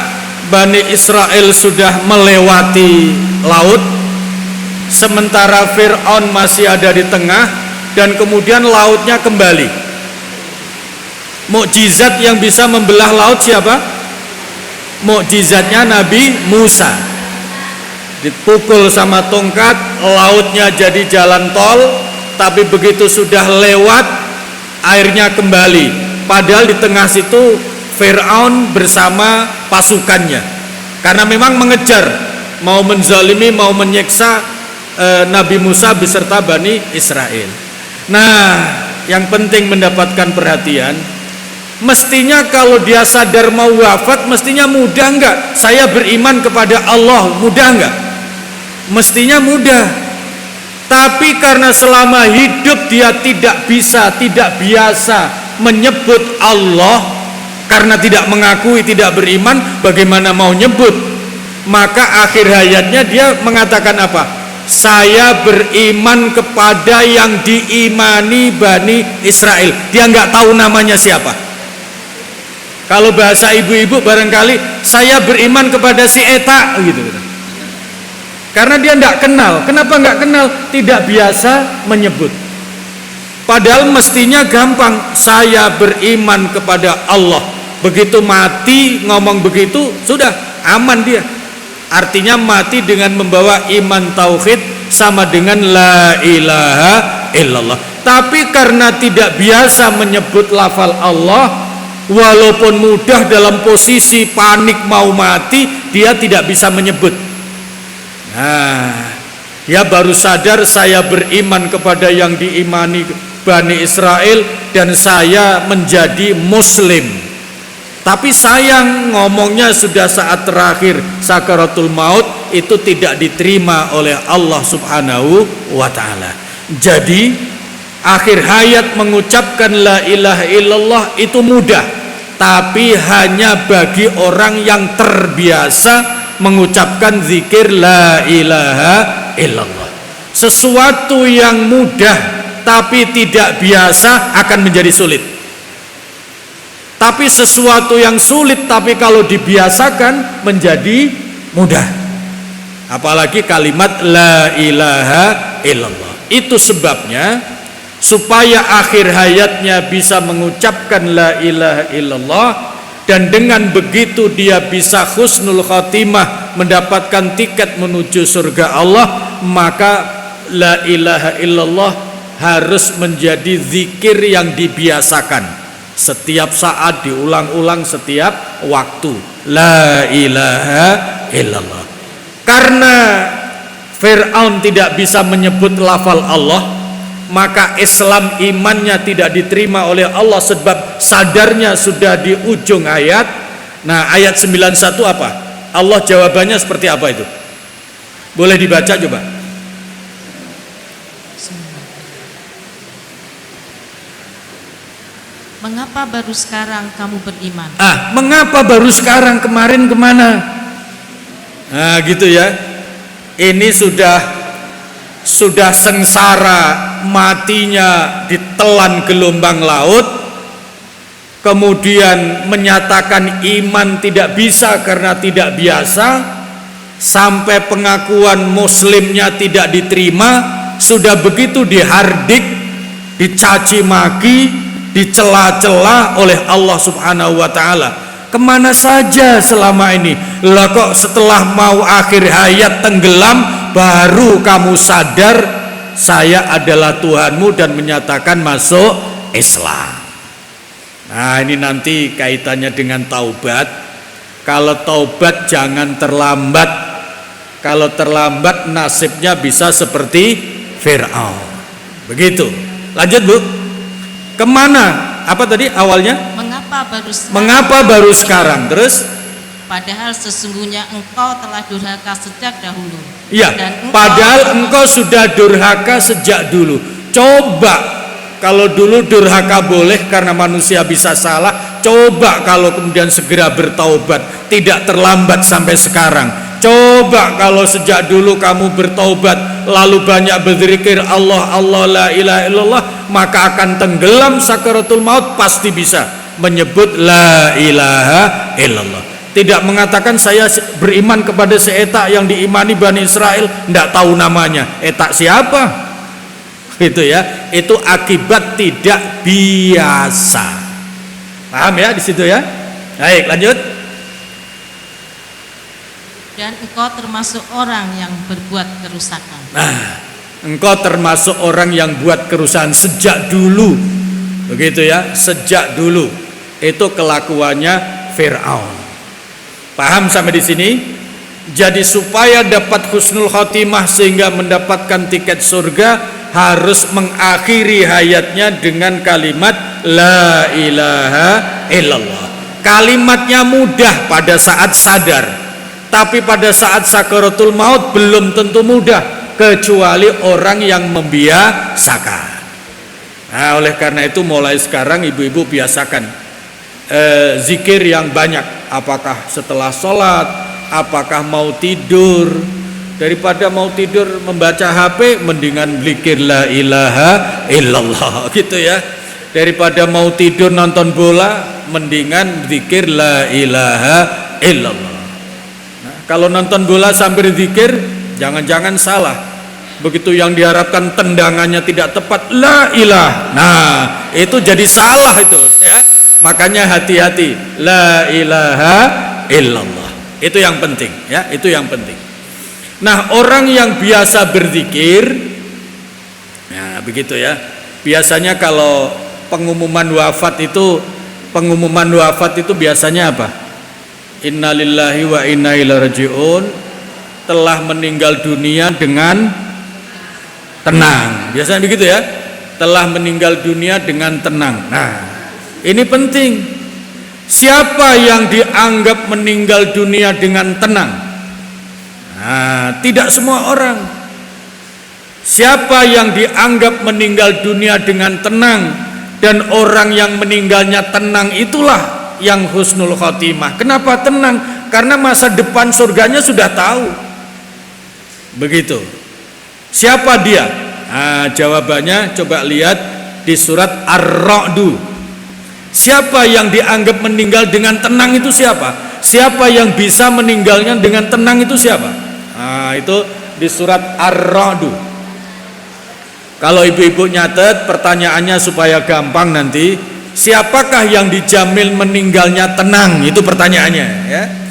S2: Bani Israel sudah melewati laut, sementara Fir'aun masih ada di tengah, dan kemudian lautnya kembali. Mukjizat yang bisa membelah laut siapa? Mukjizatnya Nabi Musa. Dipukul sama tongkat, lautnya jadi jalan tol, tapi begitu sudah lewat, airnya kembali. Padahal di tengah situ Fir'aun bersama pasukannya, karena memang mengejar, mau menzalimi, mau menyiksa Nabi Musa beserta Bani Israel. Nah, yang penting mendapatkan perhatian, mestinya kalau dia sadar mau wafat, mestinya mudah enggak? Saya beriman kepada Allah, mudah enggak? Mestinya mudah. Tapi karena selama hidup dia tidak biasa menyebut Allah, karena tidak mengakui, tidak beriman, bagaimana mau nyebut? Maka akhir hayatnya dia mengatakan apa? Saya beriman kepada yang diimani Bani Israel. Dia nggak tahu namanya siapa. Kalau bahasa ibu-ibu barangkali saya beriman kepada si Eta gitu. Karena dia nggak kenal. Kenapa nggak kenal? Tidak biasa menyebut. Padahal mestinya gampang. Saya beriman kepada Allah. Begitu mati ngomong begitu, sudah aman dia. Artinya mati dengan membawa iman tauhid sama dengan la ilaha illallah. Tapi karena tidak biasa menyebut lafal Allah, walaupun mudah dalam posisi panik mau mati, dia tidak bisa menyebut. Nah, dia baru sadar saya beriman kepada yang diimani Bani Israel dan saya menjadi muslim. Tapi sayang, ngomongnya sudah saat terakhir sakaratul maut, itu tidak diterima oleh Allah Subhanahu wa ta'ala. Jadi akhir hayat mengucapkan la ilaha illallah itu mudah, tapi hanya bagi orang yang terbiasa mengucapkan zikir la ilaha illallah. Sesuatu yang mudah tapi tidak biasa akan menjadi sulit. Tapi sesuatu yang sulit tapi kalau dibiasakan menjadi mudah. Apalagi kalimat la ilaha illallah. Itu sebabnya supaya akhir hayatnya bisa mengucapkan la ilaha illallah, dan dengan begitu dia bisa husnul khatimah, mendapatkan tiket menuju surga Allah, maka la ilaha illallah harus menjadi zikir yang dibiasakan setiap saat, diulang-ulang setiap waktu. La ilaha illallah. Karena Fir'aun tidak bisa menyebut lafal Allah, maka Islam imannya tidak diterima oleh Allah sebab sadarnya sudah di ujung ayat. Nah, ayat 91 apa? Allah jawabannya seperti apa itu? Boleh dibaca coba.
S4: Mengapa baru sekarang kamu beriman?
S2: Mengapa baru sekarang, kemarin kemana? Nah, gitu ya. Ini sudah sengsara, matinya ditelan gelombang laut, kemudian menyatakan iman tidak bisa karena tidak biasa, sampai pengakuan muslimnya tidak diterima, sudah begitu dihardik, dicaci maki, dicela-cela oleh Allah Subhanahu wa taala. Kemana saja selama ini? Lah kok setelah mau akhir hayat tenggelam baru kamu sadar saya adalah Tuhanmu dan menyatakan masuk Islam. Nah, ini nanti kaitannya dengan taubat. Kalau taubat jangan terlambat. Kalau terlambat nasibnya bisa seperti Fir'aun. Begitu. Lanjut, Bu. Kemana? Apa tadi awalnya? Mengapa baru sekarang? Terus?
S4: Padahal sesungguhnya engkau telah durhaka sejak dahulu.
S2: Iya, padahal engkau sudah durhaka sejak dulu. Coba kalau dulu durhaka boleh karena manusia bisa salah, coba kalau kemudian segera bertaubat, tidak terlambat sampai sekarang. Coba kalau sejak dulu kamu bertaubat lalu banyak berzikir Allah Allah la ilaha illallah, maka akan tenggelam sakaratul maut pasti bisa menyebut la ilaha illallah. Tidak mengatakan saya beriman kepada seetak yang diimani Bani Israel, tidak tahu namanya. Etak siapa? Itu ya, itu akibat tidak biasa. Paham ya di situ ya? Baik, lanjut.
S4: Dan engkau termasuk orang yang berbuat kerusakan.
S2: Nah, engkau termasuk orang yang buat kerusakan sejak dulu. Begitu ya, sejak dulu. Itu kelakuannya Fir'aun. Paham sampai di sini? Jadi supaya dapat husnul khotimah sehingga mendapatkan tiket surga, harus mengakhiri hayatnya dengan kalimat la ilaha illallah. Kalimatnya mudah pada saat sadar, tapi pada saat sakaratul maut belum tentu mudah, kecuali orang yang membiasakan. Nah, oleh karena itu mulai sekarang ibu-ibu biasakan zikir yang banyak. Apakah setelah sholat, apakah mau tidur. Daripada mau tidur membaca HP, mendingan zikir la ilaha illallah gitu ya. Daripada mau tidur nonton bola, mendingan zikir la ilaha illallah. Nah, kalau nonton bola sambil zikir, jangan-jangan salah. Begitu yang diharapkan tendangannya tidak tepat, la ilah. Nah, itu jadi salah itu ya. Makanya hati-hati, la ilaha illallah. Itu yang penting ya, itu yang penting. Nah, orang yang biasa berzikir, ya begitu ya. Biasanya kalau pengumuman wafat itu biasanya apa? Innalillahi wa inna ilaihi rajiun, telah meninggal dunia dengan tenang. Biasanya begitu ya. Telah meninggal dunia dengan tenang. Nah, ini penting. Siapa yang dianggap meninggal dunia dengan tenang? Nah, tidak semua orang. Siapa yang dianggap meninggal dunia dengan tenang, dan orang yang meninggalnya tenang itulah yang husnul khotimah. Kenapa tenang? Karena masa depan surganya sudah tahu. Begitu. Siapa dia? Nah, jawabannya coba lihat di surat Ar-Ra'd. Siapa yang dianggap meninggal dengan tenang itu siapa? Siapa yang bisa meninggalnya dengan tenang itu siapa? Nah, itu di surat Ar-Ra'd. Kalau ibu-ibu nyatet pertanyaannya supaya gampang nanti, siapakah yang dijamin meninggalnya tenang? Itu pertanyaannya ya.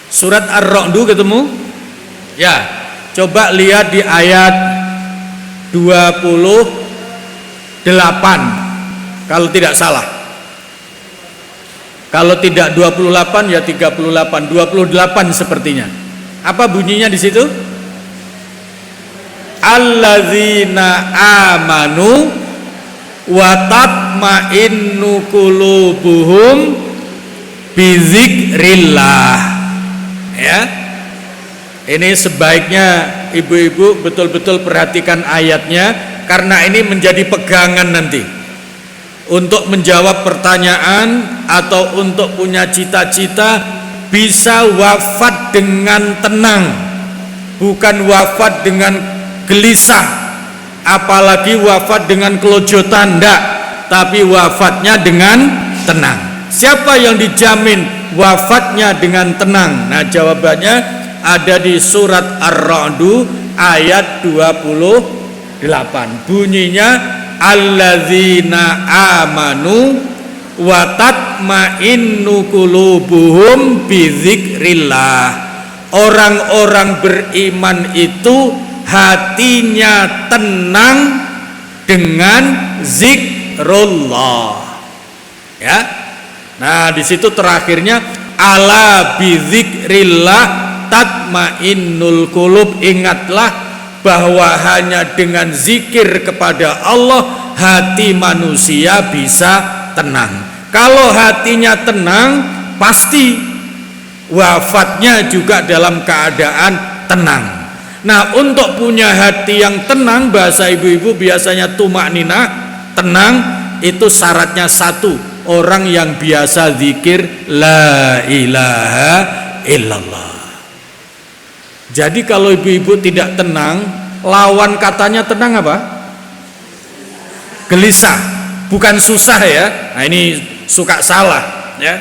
S2: Surat Ar-Ra'd ketemu? Ya, coba lihat di ayat 28 kalau tidak salah. Kalau tidak 28 ya 38, 28 sepertinya. Apa bunyinya di situ? Alladzina amanu wa tatma'innu qulubuhum bizikrillah. Ya, ini sebaiknya ibu-ibu betul-betul perhatikan ayatnya, karena ini menjadi pegangan nanti untuk menjawab pertanyaan atau untuk punya cita-cita bisa wafat dengan tenang, bukan wafat dengan gelisah, apalagi wafat dengan kelojotan, enggak, tapi wafatnya dengan tenang. Siapa yang dijamin wafatnya dengan tenang? Nah, jawabannya ada di surat Ar-Ra'd ayat 28. Bunyinya alladzina amanu wa tatma'innu qulubuhum bizikrillah. Orang-orang beriman itu hatinya tenang dengan zikrullah. Ya. Nah, di situ terakhirnya ala bizikrillah tatmainnul qulub. Ingatlah bahwa hanya dengan zikir kepada Allah hati manusia bisa tenang. Kalau hatinya tenang, pasti wafatnya juga dalam keadaan tenang. Nah, untuk punya hati yang tenang, bahasa ibu-ibu biasanya tumakninah, tenang, itu syaratnya satu, orang yang biasa zikir la ilaha illallah. Jadi kalau ibu-ibu tidak tenang, lawan katanya tenang apa? Gelisah, bukan susah ya. Nah, ini suka salah ya.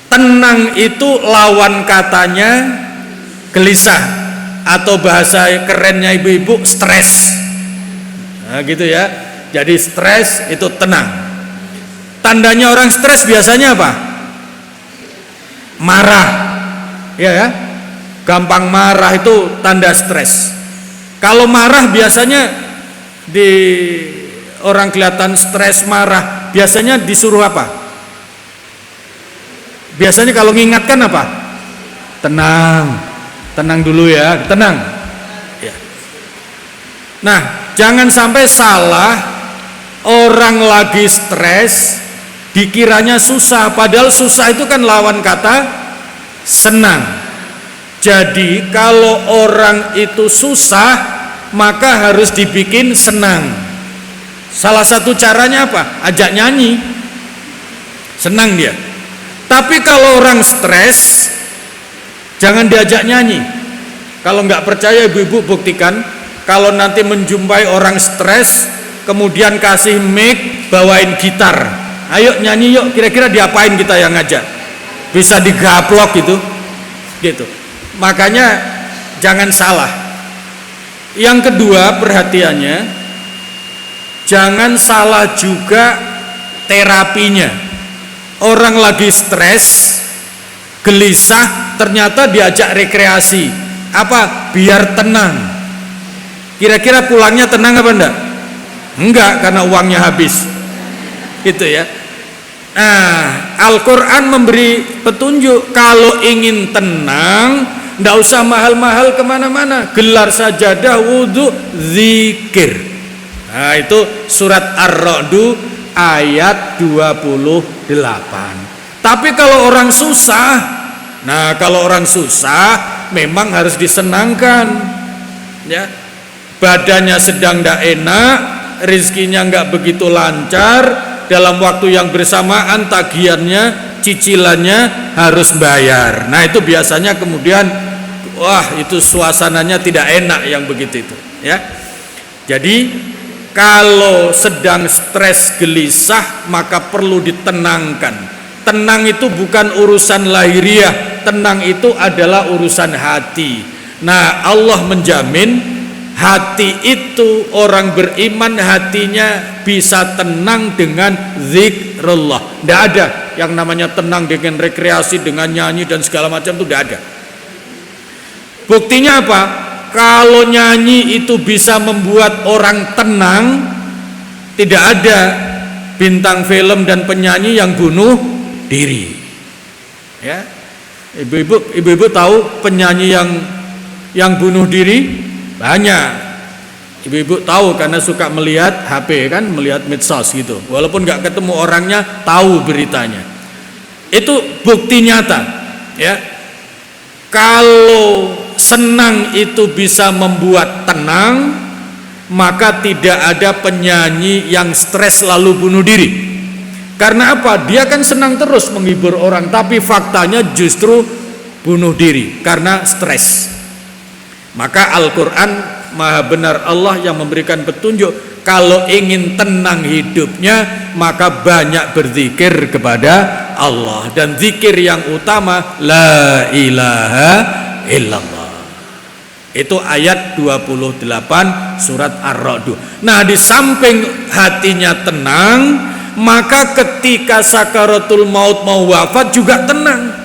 S2: Tenang itu lawan katanya gelisah, atau bahasa kerennya ibu-ibu stres. Nah, gitu ya. Jadi stres itu tenang. Tandanya orang stres biasanya apa? Marah. Ya, gampang marah itu tanda stres. Kalau marah biasanya di orang kelihatan stres marah, biasanya disuruh apa? Biasanya kalau mengingatkan apa? Tenang. Tenang dulu ya, tenang. Ya. Nah, jangan sampai salah, orang lagi stres dikiranya susah, padahal susah itu kan lawan kata senang. Jadi kalau orang itu susah, maka harus dibikin senang. Salah satu caranya apa? Ajak nyanyi, senang dia. Tapi kalau orang stres, jangan diajak nyanyi. Kalau nggak percaya, ibu-ibu buktikan. Kalau nanti menjumpai orang stres, kemudian kasih mic, bawain gitar, ayo nyanyi yuk, kira-kira diapain kita yang ngajak? Bisa digaplok gitu. Makanya jangan salah. Yang kedua perhatiannya, jangan salah juga terapinya. Orang lagi stres, gelisah, ternyata diajak rekreasi. Apa? Biar tenang. Kira-kira pulangnya tenang apa enggak? Enggak, karena uangnya habis. Gitu ya. Nah, Al-Quran memberi petunjuk, kalau ingin tenang, enggak usah mahal-mahal kemana-mana, gelar sajadah, wudhu, zikir. Nah, itu surat Ar-Ra'd ayat 28. Tapi kalau orang susah, nah kalau orang susah memang harus disenangkan ya. Badannya sedang tidak enak, rezekinya nggak begitu lancar, dalam waktu yang bersamaan tagihannya, cicilannya harus bayar. Nah itu biasanya kemudian wah itu suasananya tidak enak yang begitu itu ya. Jadi kalau sedang stres gelisah maka perlu ditenangkan. Tenang itu bukan urusan lahiriah, tenang itu adalah urusan hati. Nah Allah menjamin hati itu, orang beriman hatinya bisa tenang dengan zikrullah. Tidak ada yang namanya tenang dengan rekreasi, dengan nyanyi dan segala macam, itu tidak ada. Buktinya apa? Kalau nyanyi itu bisa membuat orang tenang, tidak ada bintang film dan penyanyi yang bunuh diri. Ya, ibu-ibu tahu penyanyi yang bunuh diri banyak. Ibu-ibu tahu karena suka melihat HP kan, melihat medsos gitu. Walaupun nggak ketemu orangnya, tahu beritanya. Itu bukti nyata. Ya, kalau senang itu bisa membuat tenang, maka tidak ada penyanyi yang stres lalu bunuh diri. Karena apa? Dia kan senang terus menghibur orang, tapi faktanya justru bunuh diri karena stres. Maka Al-Quran maha benar Allah yang memberikan petunjuk. Kalau ingin tenang hidupnya, maka banyak berzikir kepada Allah. Dan zikir yang utama la ilaha illallah. Itu ayat 28 surat Ar-Ra'd. Nah, di samping hatinya tenang, maka ketika sakaratul maut mau wafat juga tenang.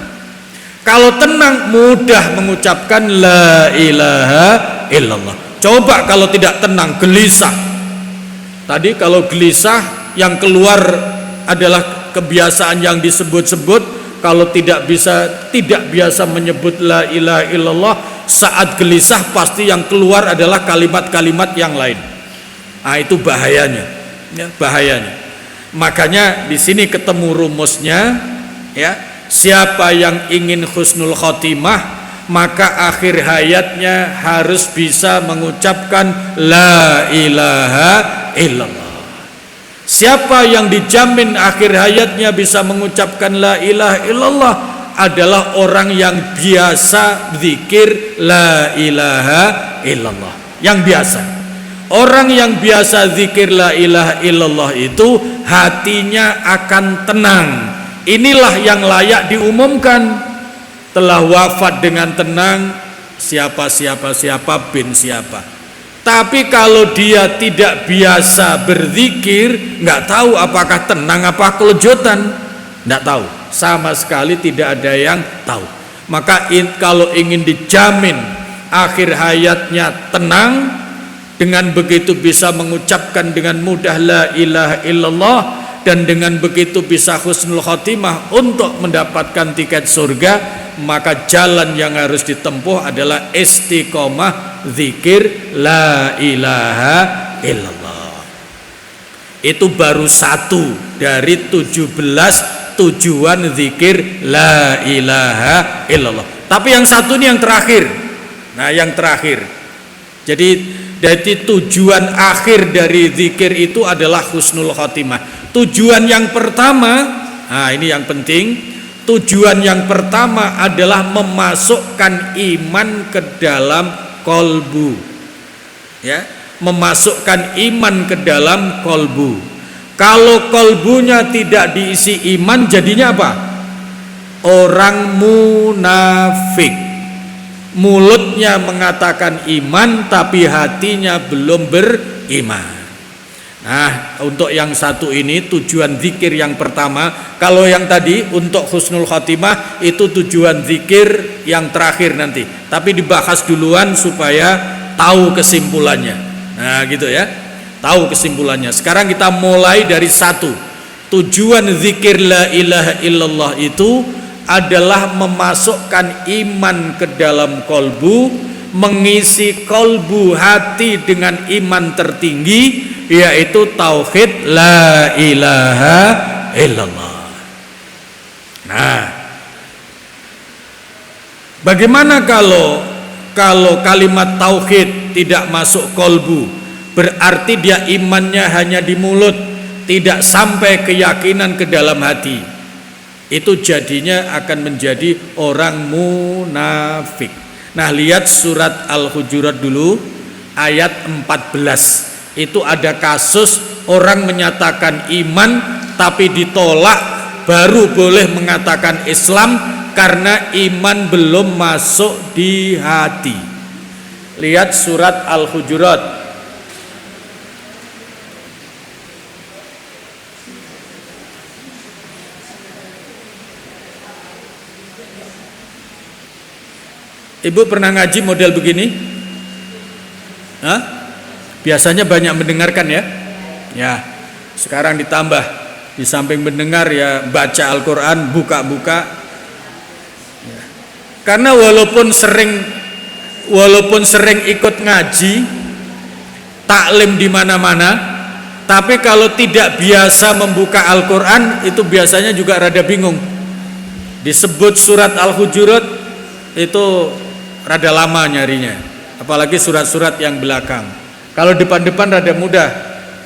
S2: Kalau tenang, mudah mengucapkan la ilaha illallah. Coba kalau tidak tenang, gelisah. Tadi kalau gelisah yang keluar adalah kebiasaan yang disebut-sebut. Kalau tidak biasa menyebut la ilaha illallah, saat gelisah pasti yang keluar adalah kalimat-kalimat yang lain. Ah, itu bahayanya. Ya, bahayanya. Makanya di sini ketemu rumusnya, ya. Siapa yang ingin husnul khotimah, maka akhir hayatnya harus bisa mengucapkan la ilaha illallah. Siapa yang dijamin akhir hayatnya bisa mengucapkan la ilaha illallah adalah orang yang biasa zikir la ilaha illallah. Yang biasa. Orang yang biasa zikir la ilaha illallah itu hatinya akan tenang. Inilah yang layak diumumkan. Telah wafat dengan tenang siapa bin siapa. Tapi kalau dia tidak biasa berzikir, nggak tahu apakah tenang apa kelojotan, nggak tahu, sama sekali tidak ada yang tahu. Maka kalau ingin dijamin akhir hayatnya tenang, dengan begitu bisa mengucapkan dengan mudah la ilaha illallah, dan dengan begitu bisa husnul khotimah untuk mendapatkan tiket surga, maka jalan yang harus ditempuh adalah istiqomah zikir la ilaha illallah. Itu baru satu dari 17 tujuan zikir la ilaha illallah. Tapi yang satu ini yang terakhir. Nah, yang terakhir. Jadi tujuan akhir dari zikir itu adalah husnul khotimah. Tujuan yang pertama, nah ini yang penting. Tujuan yang pertama adalah memasukkan iman ke dalam kolbu, ya, memasukkan iman ke dalam kolbu. Kalau kolbunya tidak diisi iman, jadinya apa? Orang munafik. Mulutnya mengatakan iman, tapi hatinya belum beriman. Nah, untuk yang satu ini tujuan zikir yang pertama. Kalau yang tadi untuk husnul khotimah itu tujuan zikir yang terakhir nanti. Tapi dibahas duluan supaya tahu kesimpulannya. Nah, gitu ya. Tahu kesimpulannya. Sekarang kita mulai dari satu. Tujuan zikir la ilaha illallah itu adalah memasukkan iman ke dalam kolbu, mengisi kolbu hati dengan iman tertinggi, yaitu tauhid la ilaha illallah. Nah, bagaimana kalau kalimat tauhid tidak masuk kolbu? Berarti dia imannya hanya di mulut, tidak sampai keyakinan ke dalam hati. Itu jadinya akan menjadi orang munafik. Nah, lihat surat Al-Hujurat dulu ayat 14. Itu ada kasus orang menyatakan iman tapi ditolak baru boleh mengatakan Islam karena iman belum masuk di hati. Lihat surat Al-Hujurat. Ibu pernah ngaji model begini? Hah? Biasanya banyak mendengarkan ya? Ya, sekarang ditambah. Di samping mendengar ya baca Al-Quran, buka-buka ya. Karena walaupun sering ikut ngaji, taklim di mana-mana, tapi kalau tidak biasa membuka Al-Quran, itu biasanya juga rada bingung. Disebut surat Al-Hujurat itu rada lama nyarinya, apalagi surat-surat yang belakang. Kalau depan-depan rada mudah,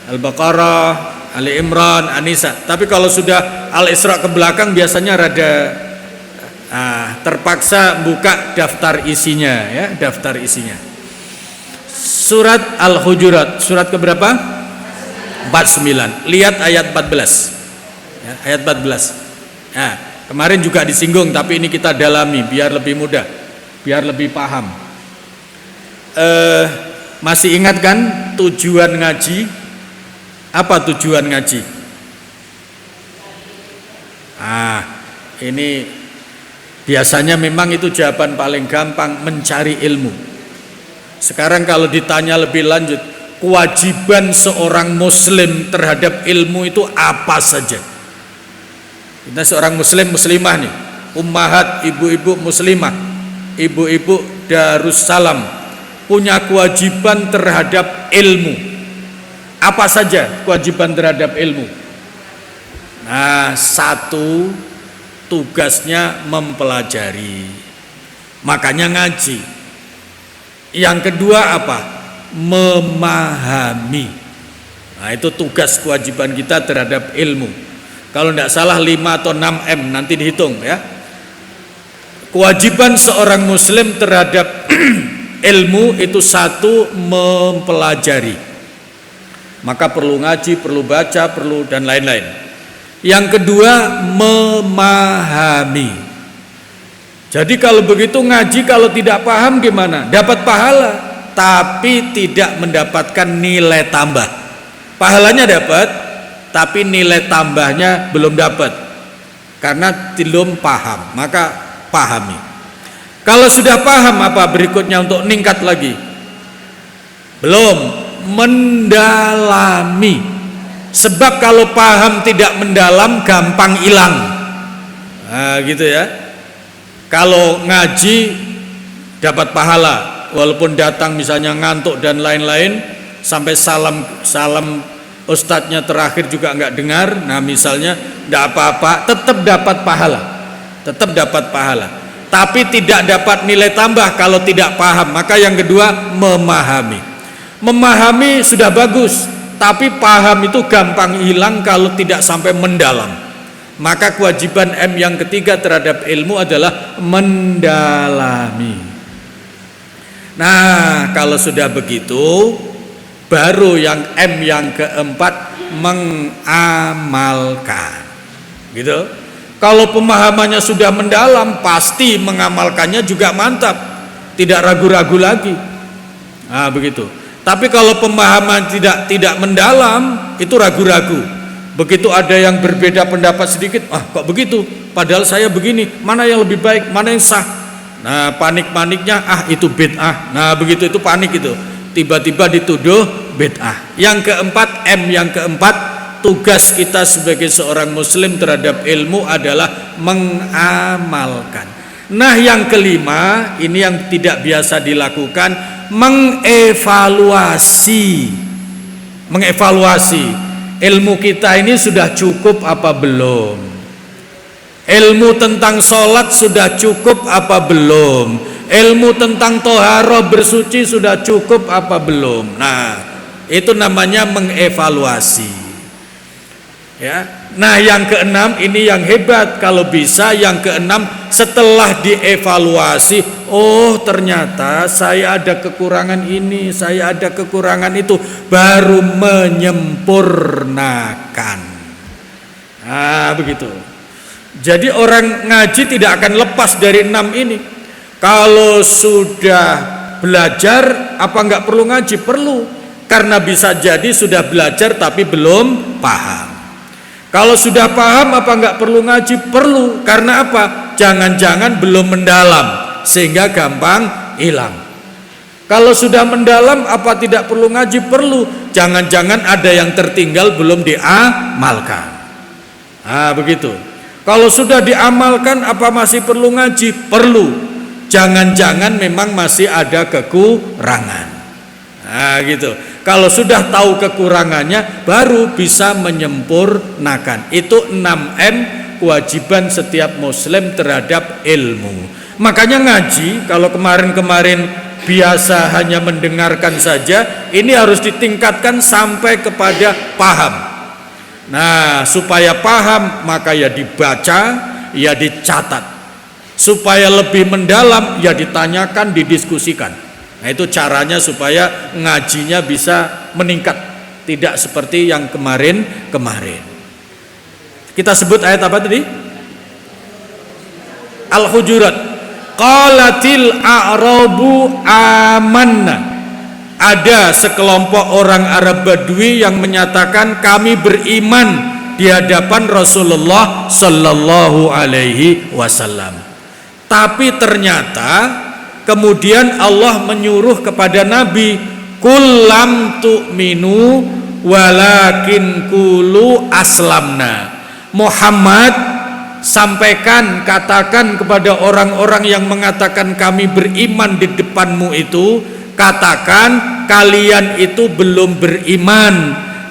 S2: Al-Baqarah, Ali Imran, An-Nisa. Tapi kalau sudah Al-Isra ke belakang biasanya rada terpaksa buka daftar isinya ya, daftar isinya. Surat Al-Hujurat, surat keberapa? 49. Lihat ayat 14. Ya, ayat 14. Nah, kemarin juga disinggung tapi ini kita dalami biar lebih mudah, biar lebih paham. Masih ingat kan tujuan ngaji? Apa tujuan ngaji? Ini biasanya memang itu jawaban paling gampang, mencari ilmu. Sekarang kalau ditanya lebih lanjut, kewajiban seorang muslim terhadap ilmu itu apa saja? Kita seorang muslim muslimah nih, ummahat, ibu-ibu muslimah, ibu-ibu Darussalam punya kewajiban terhadap ilmu. Apa saja kewajiban terhadap ilmu? Nah, satu, tugasnya mempelajari, makanya ngaji. Yang kedua apa? Memahami. Nah, itu tugas kewajiban kita terhadap ilmu. Kalau tidak salah 5 atau 6 M, nanti dihitung ya. Kewajiban seorang muslim terhadap ilmu itu satu, mempelajari. Maka perlu ngaji, perlu baca, perlu dan lain-lain. Yang kedua, memahami. Jadi kalau begitu ngaji kalau tidak paham gimana? Dapat pahala, tapi tidak mendapatkan nilai tambah. Pahalanya dapat, tapi nilai tambahnya belum dapat. Karena belum paham, maka pahami. Kalau sudah paham, apa berikutnya untuk meningkat lagi? Belum. Mendalami. Sebab kalau paham tidak mendalam gampang hilang. Nah, gitu ya. Kalau ngaji dapat pahala walaupun datang misalnya ngantuk dan lain-lain, sampai salam ustadznya terakhir juga nggak dengar. Nah, misalnya tidak apa-apa, tetap dapat pahala. Tetap dapat pahala. Tapi tidak dapat nilai tambah kalau tidak paham. Maka yang kedua, memahami. Memahami sudah bagus, tapi paham itu gampang hilang kalau tidak sampai mendalam. Maka kewajiban M yang ketiga terhadap ilmu adalah mendalami. Nah, kalau sudah begitu, baru yang M yang keempat, mengamalkan. Gitu. Kalau pemahamannya sudah mendalam, pasti mengamalkannya juga mantap, tidak ragu-ragu lagi. Nah, begitu. Tapi kalau pemahaman tidak mendalam, itu ragu-ragu. Begitu ada yang berbeda pendapat sedikit, kok begitu? Padahal saya begini, mana yang lebih baik, mana yang sah? Nah, panik-paniknya, itu bid'ah. Nah, begitu itu panik itu. Tiba-tiba dituduh bid'ah. Yang keempat, M yang keempat, tugas kita sebagai seorang muslim terhadap ilmu adalah mengamalkan. Nah, yang kelima, ini yang tidak biasa dilakukan, mengevaluasi ilmu kita ini sudah cukup apa belum, ilmu tentang sholat sudah cukup apa belum, ilmu tentang toharoh bersuci sudah cukup apa belum. Nah, itu namanya mengevaluasi ya. Nah, yang keenam ini yang hebat, kalau bisa yang keenam setelah dievaluasi, ternyata saya ada kekurangan ini, saya ada kekurangan itu, baru menyempurnakan. Nah, begitu. Jadi orang ngaji tidak akan lepas dari 6 ini. Kalau sudah belajar, apa enggak perlu ngaji? Perlu, karena bisa jadi sudah belajar tapi belum paham. Kalau sudah paham, apa enggak perlu ngaji? Perlu, karena apa? Jangan-jangan belum mendalam sehingga gampang hilang. Kalau sudah mendalam, apa tidak perlu ngaji? Perlu, jangan-jangan ada yang tertinggal belum diamalkan. Nah, begitu. Kalau sudah diamalkan, apa masih perlu ngaji? Perlu, jangan-jangan memang masih ada kekurangan. Nah, gitu. Kalau sudah tahu kekurangannya, baru bisa menyempurnakan. Itu 6M kewajiban setiap muslim terhadap ilmu. Makanya ngaji, kalau kemarin-kemarin biasa hanya mendengarkan saja, ini harus ditingkatkan sampai kepada paham. Nah, supaya paham maka ya dibaca, ya dicatat. Supaya lebih mendalam ya ditanyakan, didiskusikan. Nah, itu caranya supaya ngajinya bisa meningkat, tidak seperti yang kemarin-kemarin. Kita sebut ayat apa tadi? Al-Hujurat. Qalatil a'rabu amanna. Ada sekelompok orang Arab Badui yang menyatakan kami beriman di hadapan Rasulullah Sallallahu Alaihi Wasallam. Tapi ternyata kemudian Allah menyuruh kepada Nabi, Kul lam tu'minu walakin kulu aslamna. Muhammad, sampaikan, katakan kepada orang-orang yang mengatakan kami beriman di depanmu itu, katakan kalian itu belum beriman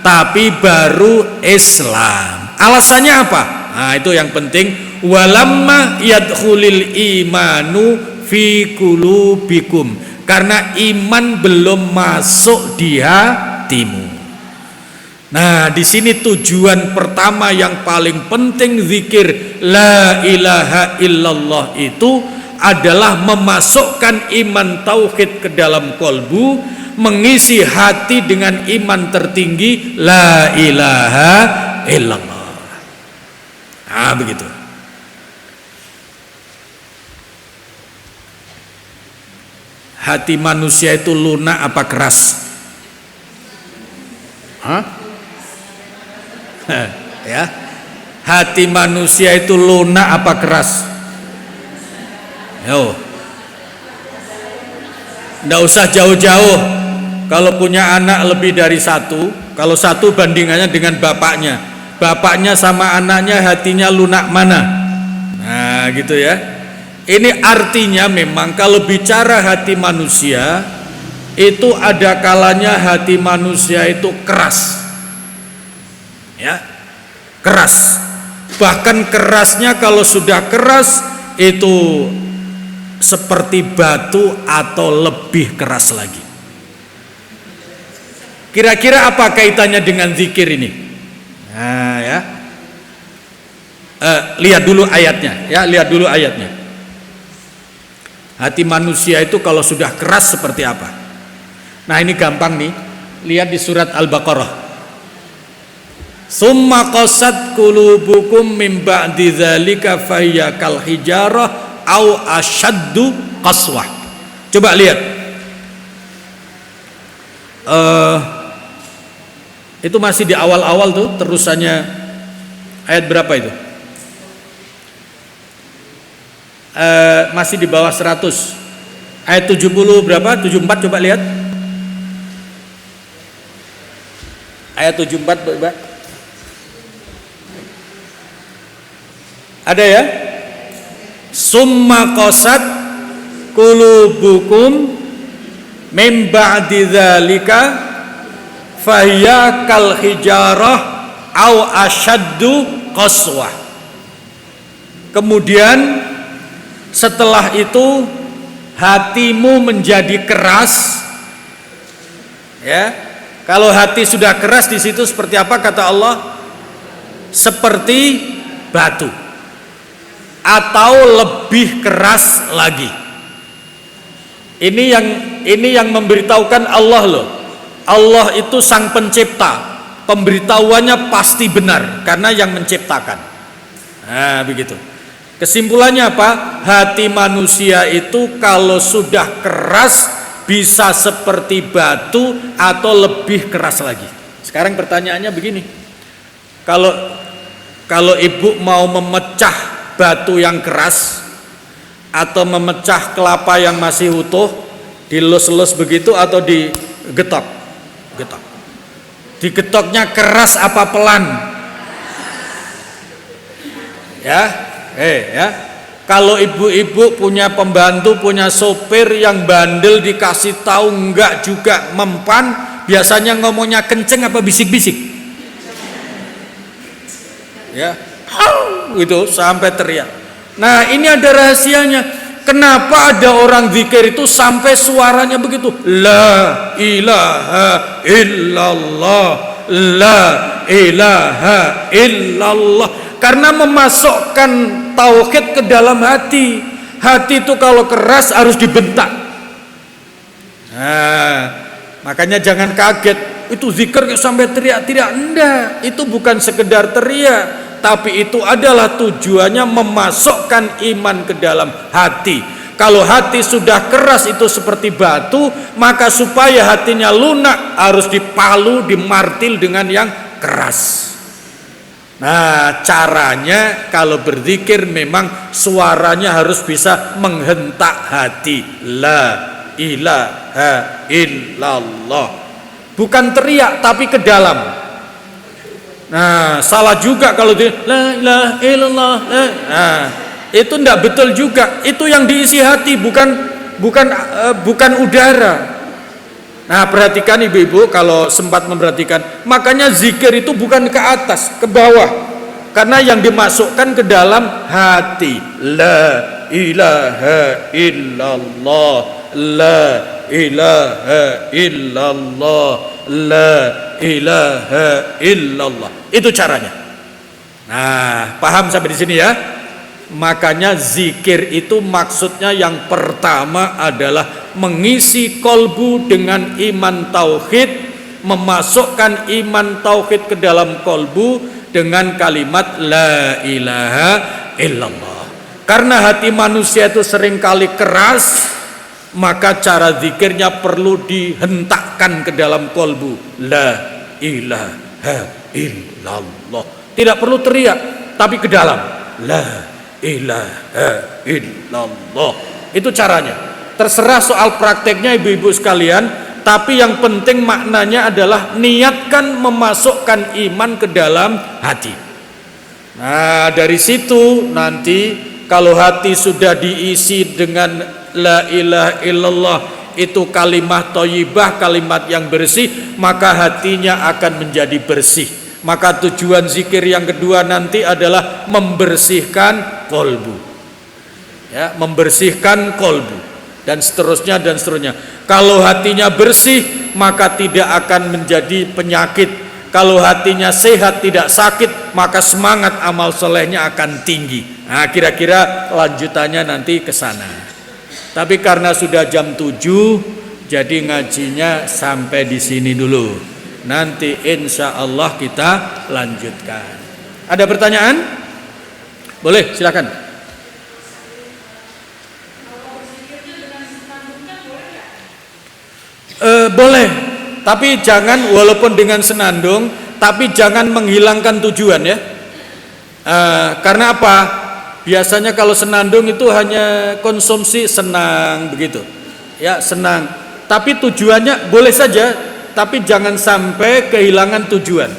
S2: tapi baru Islam. Alasannya apa? Nah, itu yang penting. Walamma yadkhulil imanu fi qulubikum. Karena iman belum masuk di hatimu. Nah, di sini tujuan pertama yang paling penting zikir la ilaha illallah itu adalah memasukkan iman tauhid ke dalam kolbu, mengisi hati dengan iman tertinggi la ilaha illallah. Ah, begitu. Hati manusia itu lunak apa keras? Hah? Ya. Hati manusia itu lunak apa keras? Yo. Nggak usah jauh-jauh. Kalau punya anak lebih dari satu, kalau satu bandingannya dengan bapaknya. Bapaknya sama anaknya hatinya lunak mana? Nah, gitu ya. Ini artinya memang kalau bicara hati manusia, itu ada kalanya hati manusia itu keras. Ya. Keras. Bahkan kerasnya kalau sudah keras itu seperti batu atau lebih keras lagi. Kira-kira apa kaitannya dengan zikir ini? Nah, ya. Lihat dulu ayatnya, ya, lihat dulu ayatnya. Hati manusia itu kalau sudah keras seperti apa? Nah, ini gampang nih. Lihat di surat Al-Baqarah. Summa qasat qulubukum mim ba'di dzalika fahiya kal hijarah au asyaddu qaswah. Coba lihat. Itu masih di awal-awal tuh, terusannya ayat berapa itu? Masih di bawah 100. Ayat 70 berapa? 74, coba lihat. Ayat 74 coba. Ada ya? Summa qasat qulubukum mim ba'di dzalika fahiya kal hijarah au asyaddu qaswah. Kemudian setelah itu hatimu menjadi keras. Ya. Kalau hati sudah keras di situ seperti apa kata Allah? Seperti batu. Atau lebih keras lagi. Ini yang memberitahukan Allah loh. Allah itu sang pencipta. Pemberitahuannya pasti benar karena yang menciptakan. Nah, begitu. Kesimpulannya apa? Hati manusia itu kalau sudah keras bisa seperti batu atau lebih keras lagi. Sekarang pertanyaannya begini. Kalau ibu mau memecah batu yang keras atau memecah kelapa yang masih utuh, dilus-lus begitu atau digetok? Getok. Digetoknya keras apa pelan? Ya, ya. Kalau ibu-ibu punya pembantu, punya sopir yang bandel, dikasih tahu enggak juga mempan, biasanya ngomongnya kenceng apa bisik-bisik? Ya, gitu sampai teriak. Nah, ini ada rahasianya. Kenapa ada orang zikir itu sampai suaranya begitu? La ilaha illallah, la ilaha illallah. Karena memasukkan tauhid ke dalam hati. Hati itu kalau keras harus dibentak. Nah, makanya jangan kaget. Itu zikir sampai teriak-teriak. Enggak, itu bukan sekedar teriak, tapi itu adalah tujuannya memasukkan iman ke dalam hati. Kalau hati sudah keras itu seperti batu, maka supaya hatinya lunak harus dipalu, dimartil dengan yang keras. Nah, caranya kalau berzikir memang suaranya harus bisa menghentak hati. La ilaha illallah. Bukan teriak tapi ke dalam. Nah, salah juga kalau dia la ilaha illallah. Nah, itu tidak betul juga. Itu yang diisi hati, bukan udara. Nah, perhatikan ibu-ibu kalau sempat memperhatikan. Makanya zikir itu bukan ke atas, ke bawah. Karena yang dimasukkan ke dalam hati. La ilaha illallah. La ilaha illallah. La ilaha illallah. Itu caranya. Nah, paham sampai di sini ya? Makanya zikir itu maksudnya yang pertama adalah mengisi kolbu dengan iman tauhid, memasukkan iman tauhid ke dalam kolbu dengan kalimat la ilaha illallah. Karena hati manusia itu seringkali keras, maka cara zikirnya perlu dihentakkan ke dalam kolbu. La ilaha illallah. Tidak perlu teriak, tapi ke dalam. La ilaha illallah. Itu caranya. Terserah soal prakteknya ibu-ibu sekalian, tapi yang penting maknanya adalah niatkan memasukkan iman ke dalam hati. Nah, dari situ nanti kalau hati sudah diisi dengan la ilaha illallah, itu kalimat thayyibah, kalimat yang bersih, maka hatinya akan menjadi bersih. Maka tujuan zikir yang kedua nanti adalah membersihkan kolbu, ya, membersihkan kolbu, dan seterusnya dan seterusnya. Kalau hatinya bersih, maka tidak akan menjadi penyakit. Kalau hatinya sehat, tidak sakit, maka semangat amal solehnya akan tinggi. Nah, kira-kira lanjutannya nanti ke sana. Tapi karena sudah jam 7, jadi ngajinya sampai di sini dulu. Nanti insya Allah kita lanjutkan. Ada pertanyaan? Boleh, silakan. Boleh, tapi jangan, walaupun dengan senandung, tapi jangan menghilangkan tujuan ya. Karena apa? Biasanya kalau senandung itu hanya konsumsi senang begitu, ya senang. Tapi tujuannya boleh saja. Tapi jangan sampai kehilangan tujuan.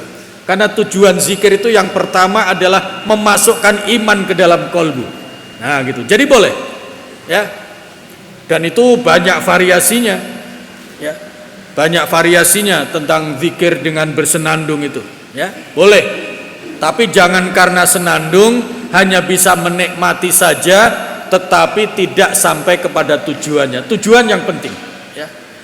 S2: Karena tujuan zikir itu yang pertama adalah memasukkan iman ke dalam kolbu. Nah gitu. Jadi boleh, ya. Dan itu banyak variasinya, ya. Banyak variasinya tentang zikir dengan bersenandung itu, ya. Boleh. Tapi jangan karena senandung hanya bisa menikmati saja, tetapi tidak sampai kepada tujuannya. Tujuan yang penting.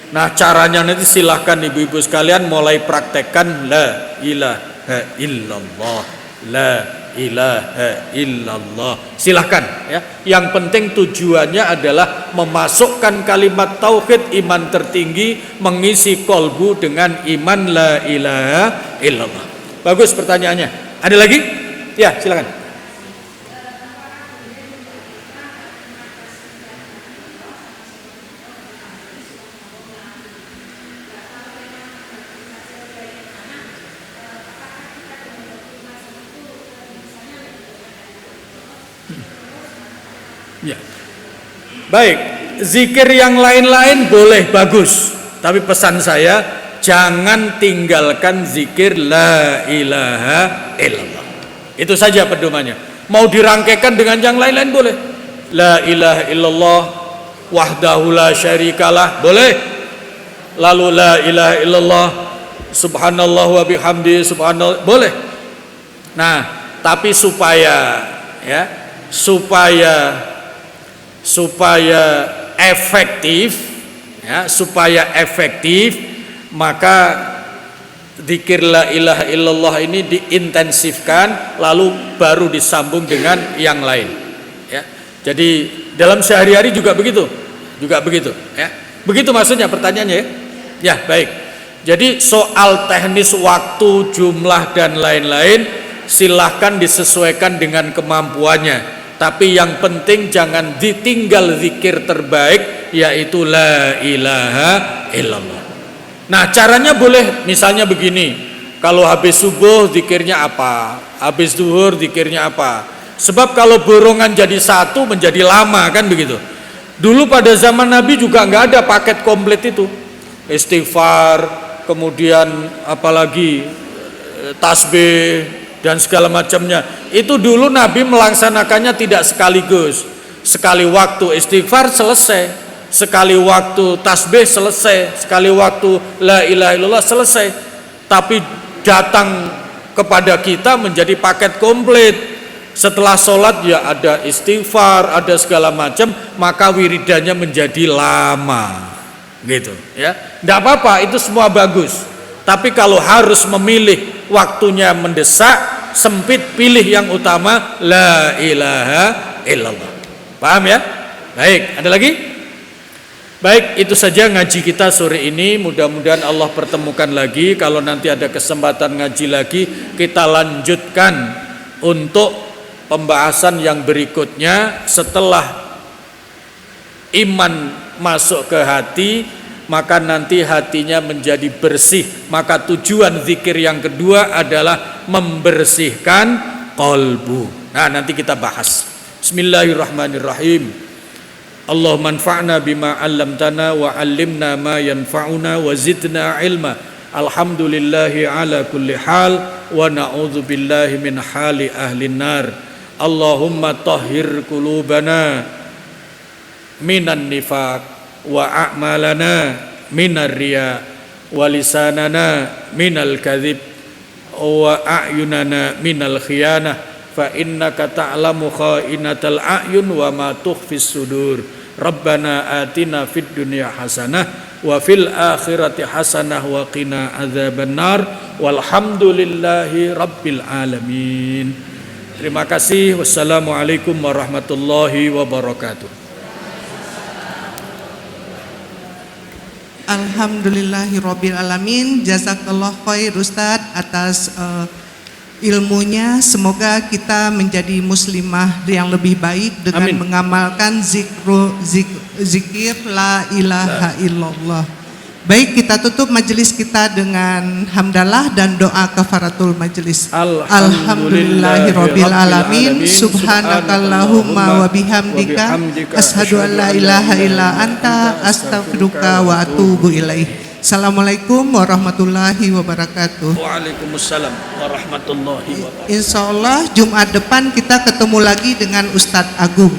S2: Nah, caranya nanti silahkan ibu-ibu sekalian mulai praktekkan la ilaha illallah, la ilaha illallah. Silahkan ya. Yang penting tujuannya adalah memasukkan kalimat tauhid, iman tertinggi, mengisi kolbu dengan iman la ilaha illallah. Bagus pertanyaannya. Ada lagi? Ya, silakan. Ya. Baik, zikir yang lain-lain boleh, bagus. Tapi pesan saya, jangan tinggalkan zikir la ilaha illallah. Itu saja pedomannya. Mau dirangkaikan dengan yang lain-lain boleh. La ilaha illallah wahdahu la syarikalah, boleh. Lalu la ilaha illallah subhanallah wa bihamdi subhanallah, boleh. Nah, tapi supaya efektif, ya, supaya efektif, maka zikir la ilaha illallah ini diintensifkan, lalu baru disambung dengan yang lain. Ya. Jadi dalam sehari-hari juga begitu, ya. Begitu maksudnya pertanyaannya ya. Ya, baik. Jadi soal teknis waktu, jumlah dan lain-lain silahkan disesuaikan dengan kemampuannya. Tapi yang penting jangan ditinggal zikir terbaik, yaitu la ilaha illallah. Nah, caranya boleh misalnya begini. Kalau habis subuh zikirnya apa? Habis zuhur zikirnya apa? Sebab kalau borongan jadi satu menjadi lama, kan begitu. Dulu pada zaman Nabi juga nggak ada paket komplit itu. Istighfar, kemudian apalagi tasbih dan segala macamnya. Itu dulu Nabi melaksanakannya tidak sekaligus. Sekali waktu istighfar selesai, sekali waktu tasbih selesai, sekali waktu la ilaha illallah selesai. Tapi datang kepada kita menjadi paket komplit. Setelah sholat ya ada istighfar, ada segala macam, maka wiridannya menjadi lama, gitu ya. Tidak apa-apa, itu semua bagus. Tapi kalau harus memilih, waktunya mendesak, sempit, pilih yang utama la ilaha illallah. Paham ya? Baik, ada lagi? Baik, itu saja ngaji kita sore ini. Mudah-mudahan Allah pertemukan lagi. Kalau nanti ada kesempatan ngaji lagi, kita lanjutkan untuk pembahasan yang berikutnya. Setelah iman masuk ke hati, maka nanti hatinya menjadi bersih. Maka tujuan zikir yang kedua adalah membersihkan qalbu. Nah, nanti kita bahas. Bismillahirrahmanirrahim. Allahumma anfa'na bima 'allamtana wa 'allimna ma yanfa'una wa zidna ilma. Alhamdulillahi ala kulli hal wa na'udzu billahi min hali ahlin nar. Allahumma tahhir qulubana minan nifaq wa a'malana minar riya wa lisanana minal kadhib wa a'yunana minal khiyanah fa innaka ta'lamu kha'inatal a'yun wa ma tukhfis sudur. Rabbana atina fid dunya hasanah wa fil akhirati hasanah wa qina adzabannar walhamdulillahi rabbil alamin. Terima kasih. Wassalamualaikum warahmatullahi wabarakatuh.
S1: Alhamdulillahirabbil alamin. Jazakallah khair Ustaz atas ilmunya. Semoga kita menjadi muslimah yang lebih baik dengan
S2: Amin.
S1: mengamalkan zikir la ilaha illallah. Baik, kita tutup majelis kita dengan hamdalah dan doa kafaratul majelis. Alhamdulillahirabbil alamin. Subhanakallahumma wa bihamdika asyhadu an la ilaha illa anta astaghfiruka wa atubu ilaih. Assalamualaikum warahmatullahi wabarakatuh.
S2: Waalaikumsalam warahmatullahi wabarakatuh.
S1: Insyaallah Jumat depan kita ketemu lagi dengan Ustadz Agung.